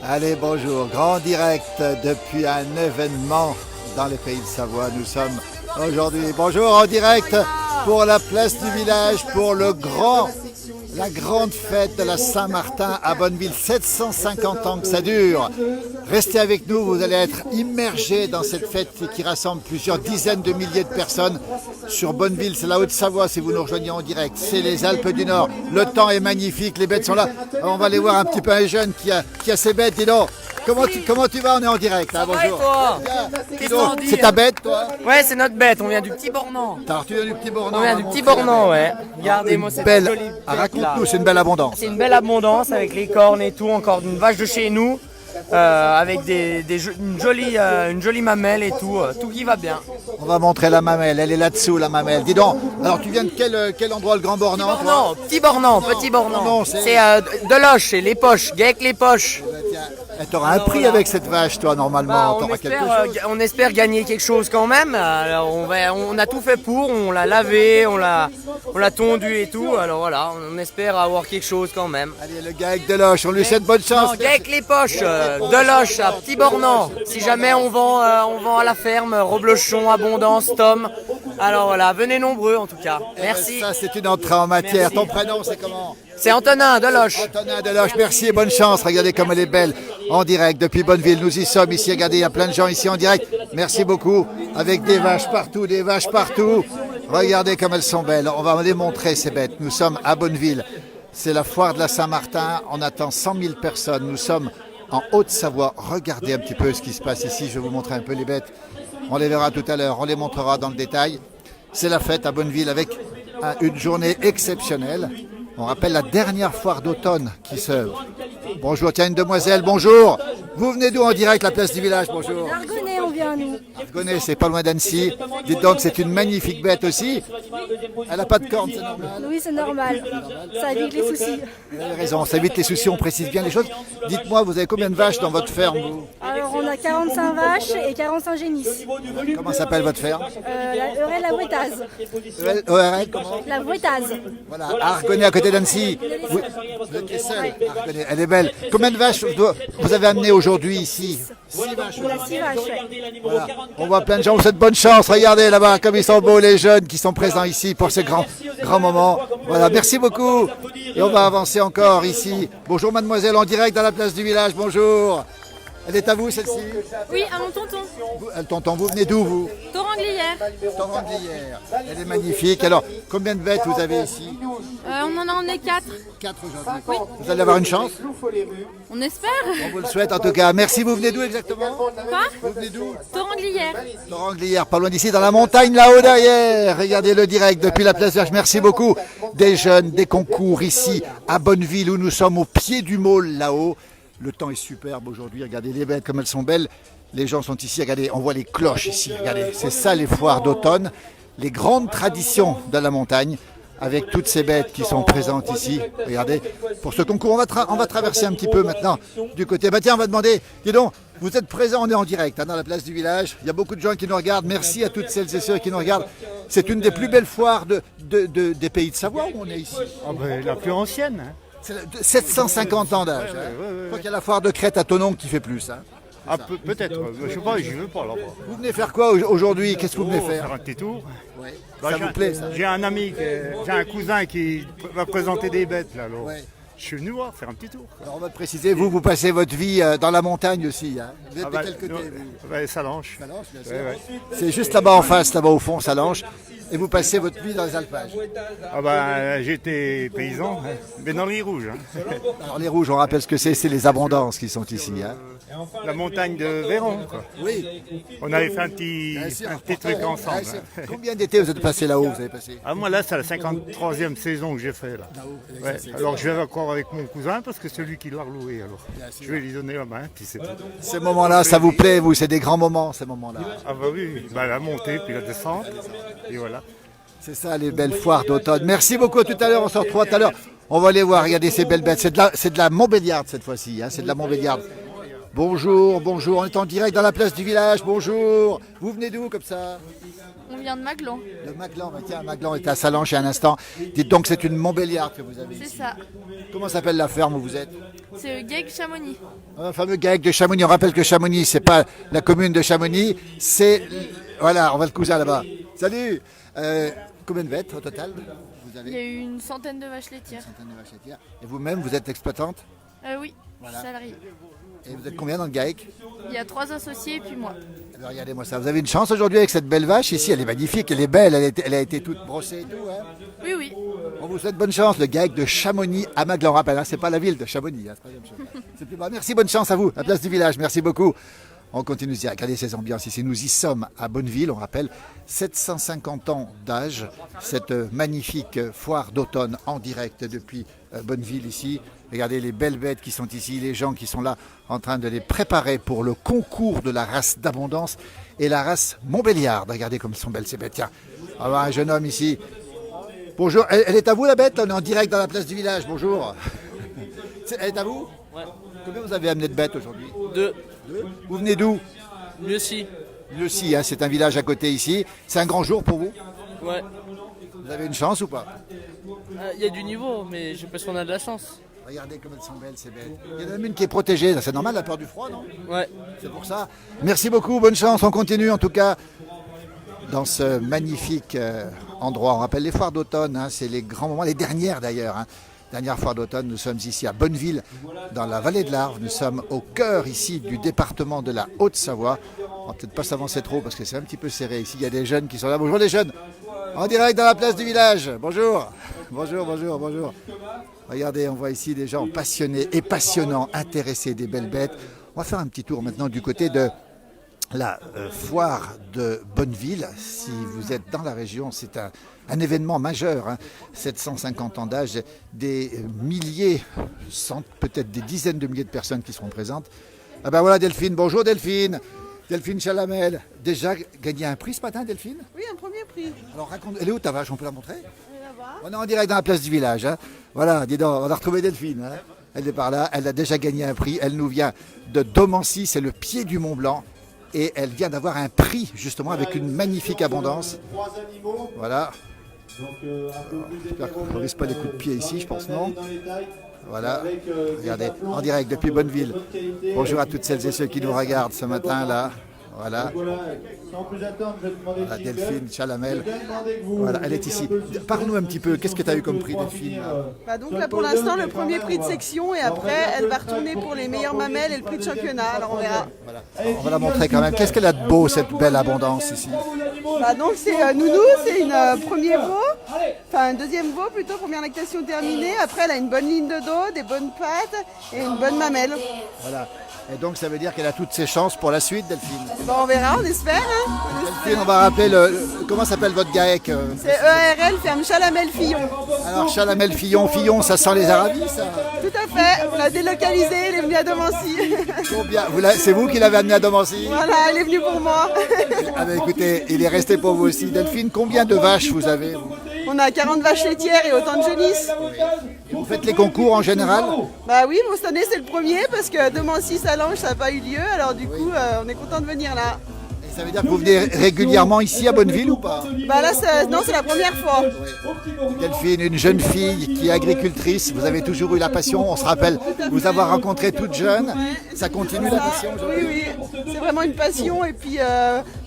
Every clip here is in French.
Allez, bonjour. Grand direct depuis un événement dans les pays de Savoie. Nous sommes aujourd'hui, bonjour, en direct pour la place du village, pour la grande fête de la Saint-Martin à Bonneville. 750 ans que ça dure. Restez avec nous, vous allez être immergés dans cette fête qui rassemble plusieurs dizaines de milliers de personnes sur Bonneville. C'est la Haute-Savoie si vous nous rejoignez en direct. C'est les Alpes du Nord. Le temps est magnifique, les bêtes sont là. On va aller voir un petit peu un jeune qui a ses bêtes. Dis donc, comment tu vas? On est en direct. Hein, bonjour. C'est ta bête, toi? Ouais, c'est notre bête. On vient du Petit Bornand. Alors, tu viens du Petit Bornand? On vient du Petit Bornand, ouais. Regardez-moi cette belle. jolie. Raconte-nous, c'est une belle abondance. C'est une belle abondance avec les cornes et tout, encore d'une vache de chez nous, avec une jolie mamelle et tout, tout qui va bien. On va montrer la mamelle, elle est là-dessous la mamelle. Dis donc, alors tu viens de quel endroit, le Grand Bornand? Petit Bornand. C'est Deloche, c'est les poches, Guec les poches. Tu auras un prix avec cette vache, toi, normalement. On espère gagner quelque chose quand même. Alors, on a tout fait pour, on l'a lavé, on l'a tondu et tout. Alors voilà, on espère avoir quelque chose quand même. Allez, le gars avec Deloche, on lui souhaite bonne chance. Non, Guec les poches, Deloche à Petit Bornand. Si jamais on vend à la ferme, Roblochon, Abondance, Tom. Alors voilà, venez nombreux en tout cas. Merci. Ça, c'est une entrée en matière. Ton prénom, c'est comment? C'est Antonin Deloche. Antonin Deloche, merci et bonne chance. Regardez comme elle est belle en direct depuis Bonneville. Nous y sommes ici. Regardez, il y a plein de gens ici en direct. Merci beaucoup. Avec des vaches partout, Regardez comme elles sont belles. On va les montrer, ces bêtes. Nous sommes à Bonneville. C'est la foire de la Saint-Martin. On attend 100 000 personnes. Nous sommes en Haute-Savoie. Regardez un petit peu ce qui se passe ici. Je vais vous montrer un peu les bêtes. On les verra tout à l'heure. On les montrera dans le détail. C'est la fête à Bonneville avec une journée exceptionnelle. On rappelle la dernière foire d'automne qui se... Bonjour, tiens, une demoiselle, bonjour. Vous venez d'où en direct, la place du village? Bonjour. Argonnet, on vient, nous. Argonnet, c'est pas loin d'Annecy. Dites donc, c'est une magnifique bête aussi. Elle n'a pas de cornes, c'est normal? Oui, c'est normal. Ça évite les soucis. Vous avez raison, ça évite les soucis, on précise bien les choses. Dites-moi, vous avez combien de vaches dans votre ferme, vous? Alors, on a 45 vaches et 45 génisses. Comment s'appelle votre ferme? La Eurel la Vouettaz. ORL, comment? La Vouettaz. Voilà, Argonnet à côté d'Annecy. Vous êtes les seuls. Argonnet, elle est belle. Combien de vaches vous avez amené aujourd'hui ici? 6 vaches. On a 6 vaches, ouais. Voilà. On voit plein de gens, vous souhaite bonne chance. Regardez là-bas comme ils sont beaux les jeunes qui sont présents ici pour ce grand moment. Voilà, merci beaucoup. Et on va avancer encore ici. Bonjour mademoiselle, en direct dans la place du village, bonjour. Elle est à vous celle-ci? Oui, à mon tonton. Tonton, vous venez d'où vous? Thoranglière. Thoranglière. Elle est magnifique. Alors, combien de bêtes vous avez ici? On en a 4. 4 aujourd'hui. Oui. Vous allez avoir une chance? On espère. On vous le souhaite en tout cas. Merci, vous venez d'où exactement? Quoi? Vous venez d'où? Thoranglière. Thoranglière, pas loin d'ici, dans la montagne là-haut derrière. Regardez le direct depuis la place Vierge. Merci beaucoup. Des jeunes, des concours ici à Bonneville où nous sommes au pied du môle là-haut. Le temps est superbe aujourd'hui. Regardez les bêtes comme elles sont belles. Les gens sont ici. Regardez, on voit les cloches ici. Regardez, c'est ça les foires d'automne. Les grandes traditions de la montagne avec toutes ces bêtes qui sont présentes ici. Regardez, pour ce concours, on va traverser un petit peu maintenant du côté. Bah tiens, on va demander, dis donc, vous êtes présents, on est en direct dans la place du village. Il y a beaucoup de gens qui nous regardent. Merci à toutes celles et ceux qui nous regardent. C'est une des plus belles foires des pays de Savoie où on est ici. Ah ben, la plus ancienne. Hein. C'est 750 ans d'âge. Hein. Je crois qu'il y a la foire de Crète à Thonon qui fait plus. Hein. Ah, peut-être. Je sais pas, j'y veux pas là-bas. Vous venez faire quoi aujourd'hui? Qu'est-ce que vous venez faire? Faire un petit tour. Ouais. Bah, Ça vous plaît ça? J'ai un ami, j'ai un cousin qui va présenter des bêtes là. Alors. Ouais. Je suis venu voir, faire un petit tour. Alors on va te préciser, vous passez votre vie dans la montagne aussi. Hein. Vous êtes de quel côté vous? Salanches. Salanches, bien sûr. Ouais. C'est juste là-bas en face, là-bas au fond, Salanches. Et vous passez votre vie dans les alpages. Ah ben, j'étais paysan, hein, mais dans les rouges. Hein. Alors les rouges, on rappelle ce que c'est les abondances qui sont ici. Hein. La montagne de Véron, quoi. Oui. On avait fait un petit truc ensemble. Hein. Combien d'étés vous êtes passé là-haut? Vous avez passé? Ah, moi là, c'est la 53e saison que j'ai fait là. Ouais. Alors je vais encore avec mon cousin parce que c'est lui qui l'a reloué. Alors je vais lui donner la main, puis c'est tout. Ces moments-là, ça vous plaît, vous? C'est des grands moments, ces moments-là. Ah bah oui, bah, la montée puis la descente, et voilà. C'est ça les belles foires d'automne. Merci beaucoup, tout à l'heure, on se retrouve tout à l'heure. On va aller voir, regardez ces belles bêtes. C'est de la Montbéliarde cette fois-ci, hein. C'est de la Montbéliarde. Bonjour, bonjour, on est en direct dans la place du village, bonjour. Vous venez d'où comme ça? On vient de Maglan. De Maglan, bah tiens, Maglan est à Salanches il y a un instant. Dites donc, c'est une Montbéliarde que vous avez C'est ici. ça. Comment s'appelle la ferme où vous êtes? C'est le GAEC Chamonix. Un fameux GAEC de Chamonix. On rappelle que Chamonix, c'est pas la commune de Chamonix, c'est... Voilà, on va le cousin là-bas. Salut. Combien de bêtes au total vous Il y avez? a eu une centaine de vaches laitières. Centaine de vaches laitières. Et vous-même, vous êtes exploitante? Oui, Voilà. salarié. Et vous êtes combien dans le GAEC? Il y a 3 associés et puis moi. Eh bien, regardez-moi ça. Vous avez une chance aujourd'hui avec cette belle vache ici. Elle est magnifique, elle est belle, elle a été toute brossée et tout. Hein. Oui, oui. On vous souhaite bonne chance. Le GAEC de Chamonix à Maglan. On rappelle, hein, c'est pas la ville de Chamonix. Hein, c'est pas la même chose. C'est plus bas. Merci, bonne chance à vous. La place du village. Merci beaucoup. On continue de dire, regardez ces ambiances ici. Nous y sommes à Bonneville, on rappelle, 750 ans d'âge, cette magnifique foire d'automne en direct depuis Bonneville ici. Regardez les belles bêtes qui sont ici, les gens qui sont là en train de les préparer pour le concours de la race d'abondance et la race Montbéliarde. Regardez comme sont belles ces bêtes. Tiens, on va voir un jeune homme ici. Bonjour, elle est à vous la bête? On est en direct dans la place du village, bonjour. Elle est à vous? Ouais. Combien vous avez amené de bêtes aujourd'hui? 2. Vous venez d'où? Mieux si. Leucy, hein, c'est un village à côté ici. C'est un grand jour pour vous? Ouais. Vous avez une chance ou pas? Il y a du niveau, mais j'ai l'impression qu'on a de la chance. Regardez comme elles sont belles, ces bêtes. Il y en a même une qui est protégée. C'est normal, la peur du froid, non? Ouais. C'est pour ça. Merci beaucoup, bonne chance. On continue en tout cas dans ce magnifique endroit. On rappelle les foires d'automne, hein, c'est les grands moments, les dernières d'ailleurs. Hein. Dernière foire d'automne, nous sommes ici à Bonneville, dans la vallée de l'Arve. Nous sommes au cœur ici du département de la Haute-Savoie. On va peut-être pas s'avancer trop parce que c'est un petit peu serré ici. Il y a des jeunes qui sont là. Bonjour les jeunes. En direct dans la place du village. Bonjour. Bonjour, bonjour, bonjour. Regardez, on voit ici des gens passionnés et passionnants, intéressés des belles bêtes. On va faire un petit tour maintenant du côté de la foire de Bonneville. Si vous êtes dans la région, c'est un événement majeur. Hein. 750 ans d'âge, des milliers, peut-être des dizaines de milliers de personnes qui seront présentes. Ah ben voilà Delphine, bonjour Delphine. Delphine Chalamel, déjà gagné un prix ce matin Delphine? Oui, un premier prix. Alors raconte, elle est où ta vache, on peut la montrer? On est en direct dans la place du village. Hein. Voilà, dis donc, on a retrouvé Delphine. Hein. Elle est par là, elle a déjà gagné un prix. Elle nous vient de Domancy, c'est le pied du Mont Blanc. Et elle vient d'avoir un prix justement avec une magnifique abondance. Voilà. J'espère qu'on ne risque pas des coups de pied ici, je pense non. Voilà, regardez, en direct depuis Bonneville. Bonjour à toutes celles et ceux qui nous regardent ce matin-là. Voilà. Voilà, Delphine Chalamel. Voilà, elle est ici. Parle-nous un petit peu, qu'est-ce que tu as eu comme prix, Delphine? Donc là pour l'instant le premier prix de section et après elle va retourner pour les meilleures mamelles et le prix de championnat, alors on verra. Voilà. On va la montrer quand même. Qu'est-ce qu'elle a de beau cette belle abondance ici? Donc c'est Nounou, c'est une premier veau, enfin un deuxième veau plutôt, première lactation terminée. Après elle a une bonne ligne de dos, des bonnes pattes et une bonne mamelle. Voilà. Et donc ça veut dire qu'elle a toutes ses chances pour la suite, Delphine. Bon, on verra, on espère. Hein. Delphine, on va rappeler comment s'appelle votre GAEC? C'est EARL, ferme Chalamel-Fillon. Alors Chalamel Fillon, Fillon, ça sent les Arabies ça? Tout à fait, on l'a délocalisé, elle est venue à Domancy. Combien? C'est vous qui l'avez amené à Domancy? Voilà, elle est venue pour moi. Ah ben écoutez, il est resté pour vous aussi. Delphine, combien de vaches vous avez vous? On a 40 vaches laitières et autant de génisses. Vous faites les concours en général? Bah oui, bon, cette année c'est le premier parce que Domancy Salanges ça n'a pas eu lieu, alors du coup on est content de venir là. Et ça veut dire que vous venez régulièrement ici à Bonneville ou pas? Bah là non, c'est la première fois. Delphine, une jeune fille qui est agricultrice, vous avez toujours eu la passion, on se rappelle vous avoir rencontré toute jeune, ça continue la passion aujourd'hui? Oui, c'est vraiment une passion et puis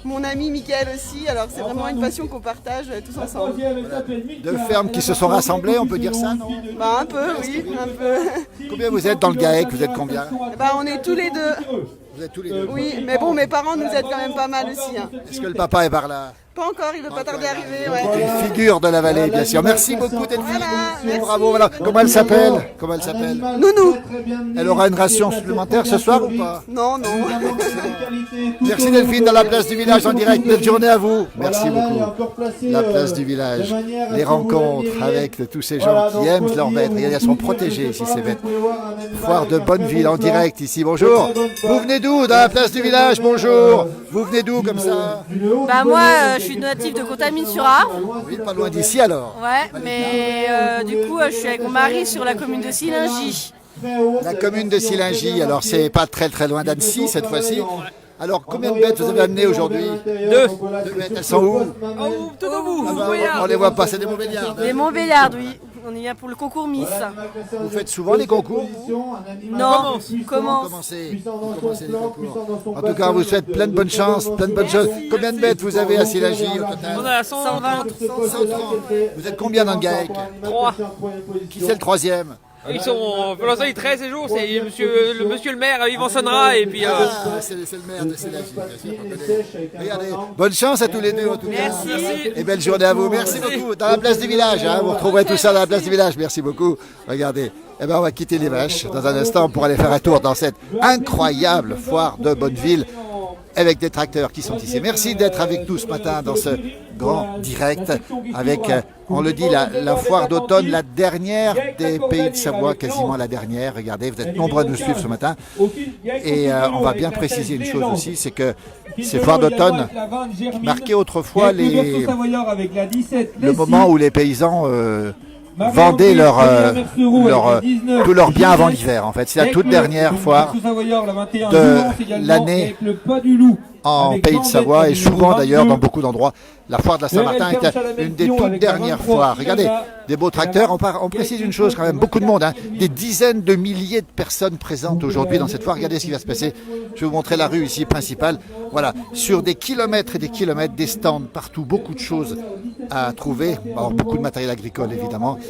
mon ami Mickaël aussi, alors c'est vraiment une passion qu'on partage tous ensemble. Deux fermes qui se sont rassemblées, on peut dire ça, non? Bah un peu, oui, un peu. Combien vous êtes dans le GAEC? Vous êtes combien? Bah on est tous les deux. Vous êtes tous les deux? Oui, mais bon, mes parents nous aident quand même pas mal aussi. Hein. Est-ce que le papa est par là? Pas encore, il ne veut pas tarder à arriver. Ouais. Une figure de la vallée, bien sûr. Merci beaucoup, Delphine. Voilà, merci. Bravo. Voilà. Comment elle s'appelle? Comment elle s'appelle? Nounou. Elle aura une ration supplémentaire ce soir ou pas? Non, non. Merci Delphine, dans la place du village en direct. Belle journée à vous. Merci beaucoup. La place du village, les rencontres avec tous ces gens qui aiment leurs bêtes. Regardez, elles sont protégées ici, ces bêtes. Foire de Bonneville en direct ici. Bonjour. Vous venez d'où dans la place du village? Bonjour. Vous venez d'où comme ça? Bah moi je suis native de Contamine-sur-Arve. Oui, pas loin d'ici alors. Ouais, mais du coup je suis avec mon mari sur la commune de Silingy. La commune de Sillingy, alors c'est pas très loin d'Annecy cette fois-ci. Alors combien de bêtes vous avez amenées aujourd'hui? Deux bêtes, elles sont où? Tout au bout. Ah bah, on les voit pas, c'est des Montbéliards. Les Montbéliards, oui. On est là pour le concours Miss. Vous faites souvent les concours vous? Non, Vous comment commencez les concours. En tout cas, on vous souhaite plein de bonnes chances, plein de bonnes choses. Combien de bêtes vous avez à Sillingy au total? On a 120. 130. Vous êtes combien dans le GAEC? 3. Qui c'est le troisième? Ils sont, pour l'instant, ils 13 jours. C'est monsieur le maire, Yvan Sonnera, et puis. Ah, c'est le maire de Sillingy. Regardez, bonne chance à tous les deux en tout cas. Merci. Et belle journée à vous. Merci beaucoup. Dans la place du village, hein, vous retrouverez tout ça dans la place du village. Merci beaucoup. Regardez. Eh ben, on va quitter les vaches dans un instant pour aller faire un tour dans cette incroyable foire de Bonneville avec des tracteurs qui sont ici. Merci d'être avec nous ce matin dans ce grand direct avec, on le dit, la foire d'automne, la dernière des pays de Savoie, quasiment la dernière. Regardez, vous êtes nombreux à nous suivre ce matin. Et on va bien préciser une chose aussi, c'est que ces foires d'automne marquaient autrefois le moment où les paysans vendaient tous leurs biens avant l'hiver. En fait, c'est la toute dernière foire de l'année en Pays de Savoie et souvent d'ailleurs dans beaucoup d'endroits. La foire de la Saint-Martin était une des toutes dernières foires. Regardez, des beaux tracteurs. On précise une chose quand même, beaucoup de monde, hein, des dizaines de milliers de personnes présentes aujourd'hui dans cette foire. Regardez ce qui va se passer. Je vais vous montrer la rue ici principale. Voilà, sur des kilomètres et des kilomètres, des stands partout, beaucoup de choses à trouver. Alors, beaucoup de matériel agricole évidemment.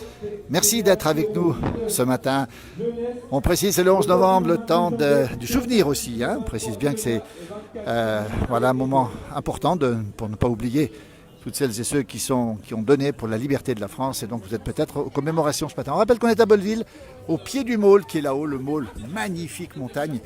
Merci d'être avec nous ce matin. On précise, c'est le 11 novembre, le temps du souvenir aussi. Hein. On précise bien que c'est un moment important pour ne pas oublier toutes celles et ceux qui ont donné pour la liberté de la France. Et donc vous êtes peut-être aux commémorations ce matin. On rappelle qu'on est à Bonneville, au pied du Maule, qui est là-haut, le Maule, magnifique montagne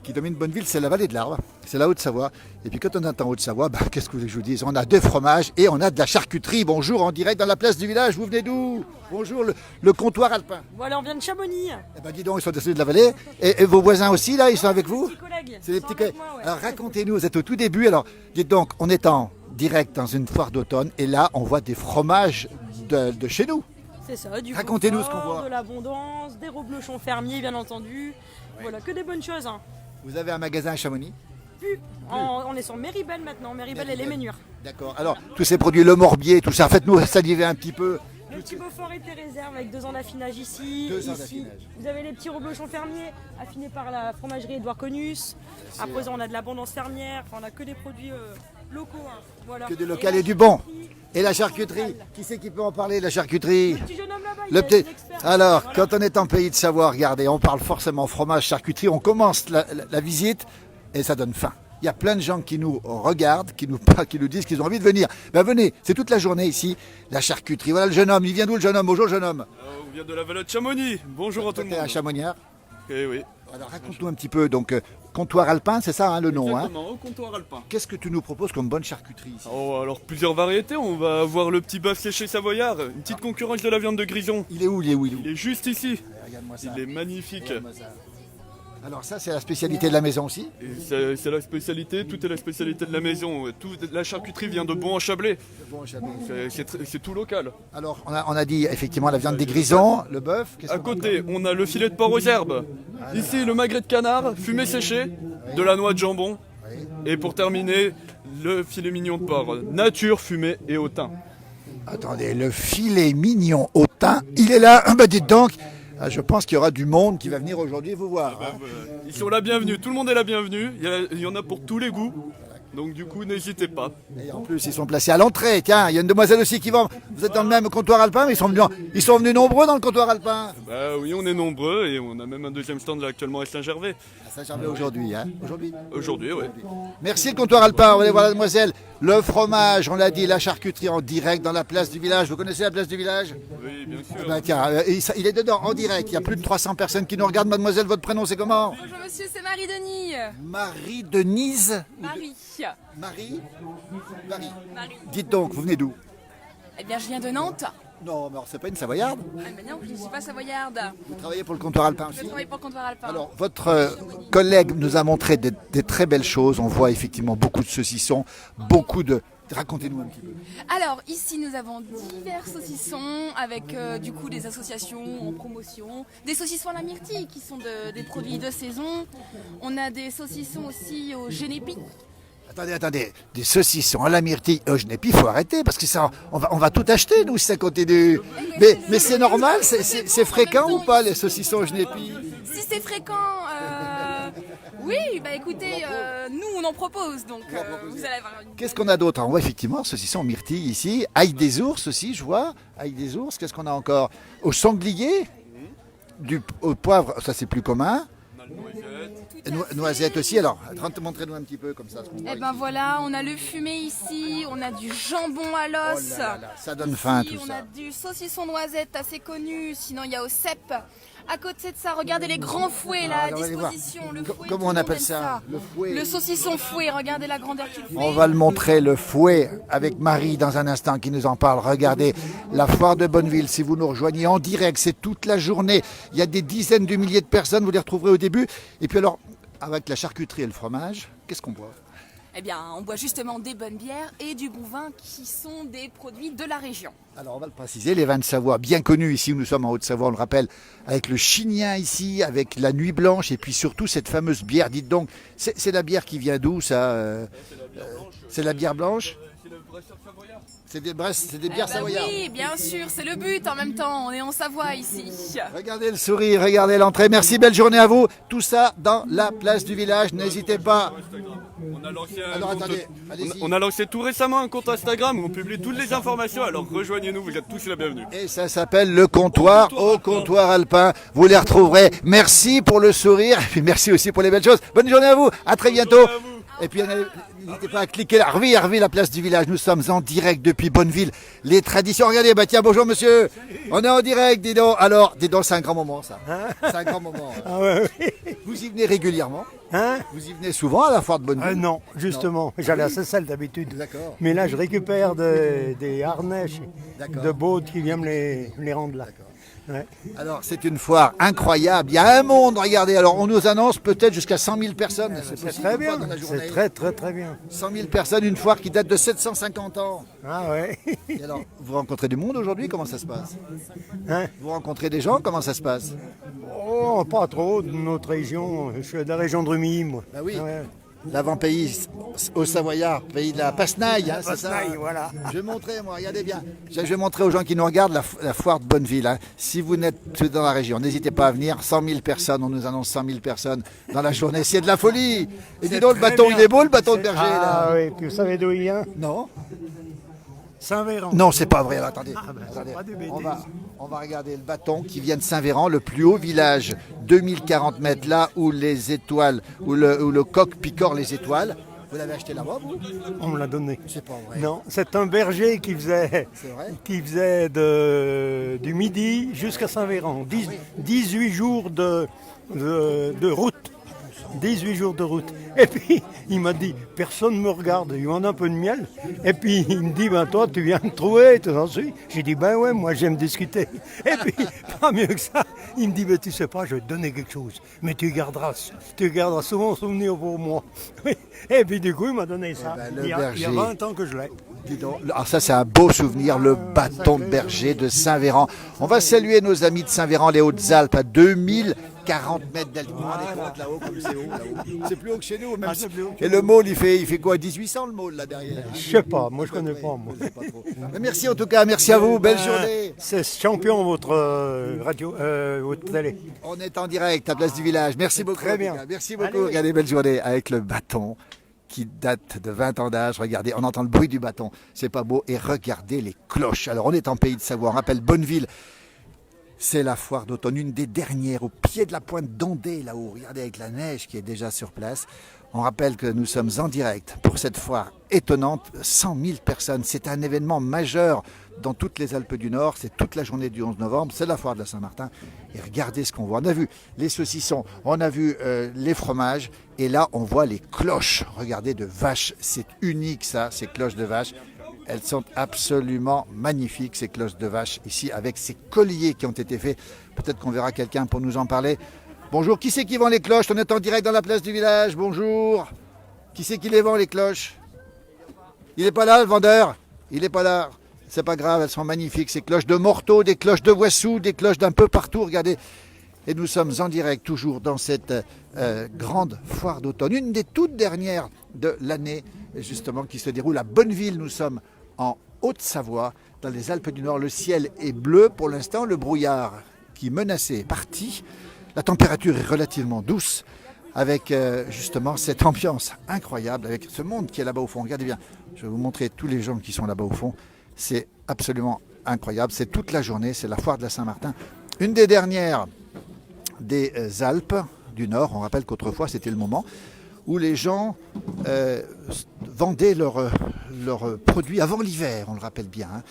qui domine Bonneville, c'est la vallée de l'Arve, c'est la Haute-Savoie. Et puis quand on est en Haute-Savoie, qu'est-ce que vous voulez que je vous dise? On a des fromages et on a de la charcuterie. Bonjour, en direct dans la place du village, vous venez d'où? Bonjour, le comptoir alpin. Voilà, on vient de Chamonix. Eh ben dis donc, ils sont descendus de la vallée. Et vos voisins aussi, là, ils sont avec vous? Petits collègues. C'est des petits collègues. Alors racontez-nous, vous êtes au tout début. Alors dites donc, on est en direct dans une foire d'automne et là, on voit des fromages de chez nous. C'est ça, du Racontez-nous ce qu'on confort, voit. de l'abondance, des reblochons fermiers, bien entendu. Voilà, que des bonnes choses. Hein. Vous avez un magasin à Chamonix? On est sur Méribel maintenant, Méribel et les Ménures. D'accord. Alors, tous ces produits, le morbier, tout ça, faites-nous saliver un petit peu. Le petit Beaufort était réserve avec 2 ans d'affinage ici. 2 ans Ici, d'affinage. vous avez les petits reblochons fermiers affinés par la fromagerie Édouard Conus. Après, on a de l'abondance fermière. Enfin, on a que des produits locaux. Hein. Voilà. Que du local et du bon. Et la charcuterie, qui c'est qui peut en parler, la charcuterie? Le petit jeune homme là-bas, Le il petit... est expert. Alors, Voilà. quand on est en Pays de Savoie, regardez, on parle forcément fromage, charcuterie, on commence la visite et ça donne faim. Il y a plein de gens qui nous regardent, qui nous disent qu'ils ont envie de venir. Ben venez, c'est toute la journée ici, la charcuterie. Voilà le jeune homme, il vient d'où le jeune homme? Bonjour jeune homme. On vient de la vallée de Chamonix. Bonjour à tout le T'es monde. à Chamonnière. Eh oui. Alors raconte-nous un petit peu, donc comptoir alpin, c'est ça hein, le nom hein? Exactement, au comptoir alpin. Qu'est-ce que tu nous proposes comme bonne charcuterie ici? Oh, alors plusieurs variétés. On va avoir le petit bœuf séché savoyard, une petite concurrence de la viande de grison. Il est où? Il est juste ici. Regarde-moi ça. Il est magnifique. Regarde-moi ça. Alors ça, c'est la spécialité de la maison aussi? Et c'est la spécialité, tout est la spécialité de la maison. Toute la charcuterie vient de Bon-en-Chablais. Bon, jamais. C'est tout local. Alors, on a dit effectivement la viande des grisons, le bœuf. Qu'est-ce À qu'on côté, on a le filet de porc aux herbes. Ici, le magret de canard, fumé séché, de la noix de jambon. Et pour terminer, le filet mignon de porc, nature, fumé et au thym. Attendez, le filet mignon au thym, il est là. Bah dites donc, je pense qu'il y aura du monde qui va venir aujourd'hui vous voir. hein. Ils sont la bienvenue, tout le monde est la bienvenue. Il y en a pour tous les goûts. Donc du coup, n'hésitez pas. Et en plus, ils sont placés à l'entrée. Tiens, il y a une demoiselle aussi qui vend. Vous êtes dans le même comptoir alpin, mais ils sont venus nombreux dans le comptoir alpin. Bah oui, on est nombreux et on a même un deuxième stand là actuellement à Saint-Gervais. À Saint-Gervais aujourd'hui, hein. Aujourd'hui, oui. Merci le comptoir alpin. On va aller voir la demoiselle. Le fromage, on l'a dit, la charcuterie en direct dans la place du village. Vous connaissez la place du village? Oui, bien sûr. Ben, tiens, il est dedans, en direct. Il y a plus de 300 personnes qui nous regardent. Mademoiselle, votre prénom, c'est comment? Bonjour monsieur, c'est Marie-Denis. Marie-Denise. Marie. Marie. Marie. Dites donc, vous venez d'où? Eh bien, je viens de Nantes. Non, mais alors, c'est pas une Savoyarde. Ah, mais non, je ne suis pas savoyarde. Vous travaillez pour le comptoir alpin Je aussi? travaille pour le comptoir alpin. Alors, votre collègue nous a montré des très belles choses. On voit effectivement beaucoup de saucissons, beaucoup de Racontez-nous un petit peu. Alors ici nous avons divers saucissons avec du coup des associations en promotion, des saucissons à la myrtille qui sont des produits de saison. On a des saucissons aussi au génépi. Attendez, des saucissons à la myrtille, je n'ai plus, il faut arrêter parce que ça, on va tout acheter nous si ça continue. Mais c'est normal, c'est fréquent ou pas les saucissons au genépi? Si c'est fréquent, oui, bah écoutez, nous on en propose donc vous allez avoir une... Qu'est-ce qu'on a d'autre? On voit effectivement saucisson myrtille ici, ail des ours aussi, je vois, ail des ours, qu'est-ce qu'on a encore? Au sanglier, au poivre, ça c'est plus commun. Noisettes aussi, alors montrez-nous un petit peu comme ça. Eh ben voilà, on a le fumé ici, on a du jambon à l'os. Oh là là, ça donne faim Ici, tout on ça. a du saucisson noisette assez connu, sinon il y a au cèpe. À côté de ça, regardez les grands fouets là à on va les voir. disposition. Le fouet, Comment tout on le appelle monde ça? aime Le fouet. Le saucisson fouet, regardez la grandeur qu'il fait. On va le montrer, le fouet, avec Marie dans un instant qui nous en parle. Regardez, la foire de Bonneville, si vous nous rejoignez en direct, c'est toute la journée. Il y a des dizaines de milliers de personnes, vous les retrouverez au début. Et puis alors, avec la charcuterie et le fromage, qu'est-ce qu'on boit? Eh bien, on boit justement des bonnes bières et du bon vin qui sont des produits de la région. Alors on va le préciser, les vins de Savoie, bien connus ici où nous sommes en Haute-Savoie, on le rappelle, avec le Chignin ici, avec la Nuit Blanche et puis surtout cette fameuse bière. Dites donc, c'est la bière qui vient d'où ça C'est la bière blanche? C'est des bières savoyardes. Oui, bien sûr, c'est le but en même temps. On est en Savoie ici. Regardez le sourire, regardez l'entrée. Merci, belle journée à vous. Tout ça dans la place du village. N'hésitez pas. On a lancé tout récemment un compte Instagram où on publie toutes les informations, alors rejoignez-nous, vous êtes tous la bienvenue. Et ça s'appelle le comptoir au comptoir alpin. Vous les retrouverez. Merci pour le sourire et puis merci aussi pour les belles choses. Bonne journée à vous. À très bientôt. Et puis n'hésitez pas à cliquer là. Hervé, la place du village. Nous sommes en direct depuis Bonneville. Les traditions. Regardez, bah tiens, bonjour monsieur. On est en direct, dis donc. Alors, dis donc, c'est un grand moment ça. C'est un grand moment. Ah ouais, ouais. Vous y venez régulièrement? Hein? Vous y venez souvent à la foire de Bonneville? Non, justement. J'allais à Seyssel d'habitude. D'accord. Mais là, je récupère des harnais de boats qui viennent me les rendre là. Ouais. Alors, c'est une foire incroyable. Il y a un monde, regardez. Alors, on nous annonce peut-être jusqu'à 100 000 personnes. C'est très bien. C'est très, très, très bien. 100 000 personnes, une foire qui date de 750 ans. Ah ouais. Et alors, vous rencontrez du monde aujourd'hui? Comment ça se passe? Hein? Vous rencontrez des gens? Comment ça se passe? Oh, pas trop de notre région. Je suis de la région de Rumilly, moi. Bah oui. Ouais. L'avant-pays au Savoyard, pays de la Pasnaille, hein, c'est ça? Pasnaille, voilà. Je vais montrer, moi, regardez bien. Je vais montrer aux gens qui nous regardent la foire de Bonneville. Hein. Si vous n'êtes dans la région, n'hésitez pas à venir. 100 000 personnes, on nous annonce 100 000 personnes dans la journée. C'est de la folie. Et dis donc, le bâton, il est beau, le bâton de berger, là. Ah oui, puis vous savez d'où il vient? Non? Saint-Véran. Non, c'est pas vrai. Alors, attendez. c'est Attendez. pas des bêtises. On va regarder le bâton qui vient de Saint-Véran, le plus haut village, 2040 mètres, là où les étoiles, où le coq picore les étoiles. Vous l'avez acheté là-bas, vous? On me l'a donné. C'est pas vrai. Non, c'est un berger qui faisait, du Midi jusqu'à Saint-Véran. 18 jours de route. 18 jours de route. Et puis, il m'a dit, personne ne me regarde, il demande un peu de miel. Et puis, il me dit, ben toi, tu viens me trouver, tu en suis. J'ai dit, ben ouais, moi, j'aime discuter. Et puis, pas mieux que ça, il me dit, ben tu sais pas, je vais te donner quelque chose. Mais tu garderas souvent souvenir pour moi. Et puis, du coup, il m'a donné ça. ben, il y a 20 ans que je l'ai. Dis donc, alors ça c'est un beau souvenir, le bâton de berger de Saint-Véran. On va saluer nos amis de Saint-Véran, les Hautes-Alpes, à 2040 mètres d'altitude. Vous vous rendez compte là-haut comme c'est haut, là-haut. C'est plus haut que chez nous. Même c'est plus haut que Et le môle, il fait quoi? 1800 le môle là derrière? Je sais pas, moi je connais pas. Moi. Je sais pas trop. Mais merci en tout cas, merci à vous, belle journée. C'est champion votre radio, votre télé. On est en direct à Place du Village. Merci beaucoup. Très bien. en tout cas. Merci beaucoup. Allez. Regardez, belle journée avec le bâton qui date de 20 ans d'âge. Regardez, on entend le bruit du bâton. C'est pas beau. Et regardez les cloches. Alors, on est en pays de Savoie. On rappelle Bonneville. C'est la foire d'automne, une des dernières, au pied de la pointe d'Ondée, là-haut. Regardez avec la neige qui est déjà sur place. On rappelle que nous sommes en direct pour cette foire étonnante. 100 000 personnes. C'est un événement majeur dans toutes les Alpes du Nord. C'est toute la journée du 11 novembre. C'est la foire de la Saint-Martin. Et regardez ce qu'on voit. On a vu les saucissons, on a vu les fromages. Et là, on voit les cloches. Regardez, de vaches. C'est unique, ça, ces cloches de vaches. Elles sont absolument magnifiques, ces cloches de vache, ici, avec ces colliers qui ont été faits. Peut-être qu'on verra quelqu'un pour nous en parler. Bonjour, qui c'est qui vend les cloches? On est en direct dans la place du village. Bonjour. Qui c'est qui les vend, les cloches? Il n'est pas là, le vendeur. Il n'est pas là. C'est pas grave, elles sont magnifiques. Ces cloches de Morteau, des cloches de Voissou, des cloches d'un peu partout. Regardez. Et nous sommes en direct toujours dans cette grande foire d'automne. Une des toutes dernières de l'année, justement, qui se déroule à Bonneville. Nous sommes en Haute-Savoie, dans les Alpes du Nord. Le ciel est bleu pour l'instant. Le brouillard qui menaçait est parti. La température est relativement douce, avec justement cette ambiance incroyable, avec ce monde qui est là-bas au fond. Regardez bien, je vais vous montrer tous les gens qui sont là-bas au fond. C'est absolument incroyable, c'est toute la journée, c'est la foire de la Saint-Martin. Une des dernières des Alpes du Nord. On rappelle qu'autrefois c'était le moment où les gens vendaient leurs produits avant l'hiver, on le rappelle bien. Hein.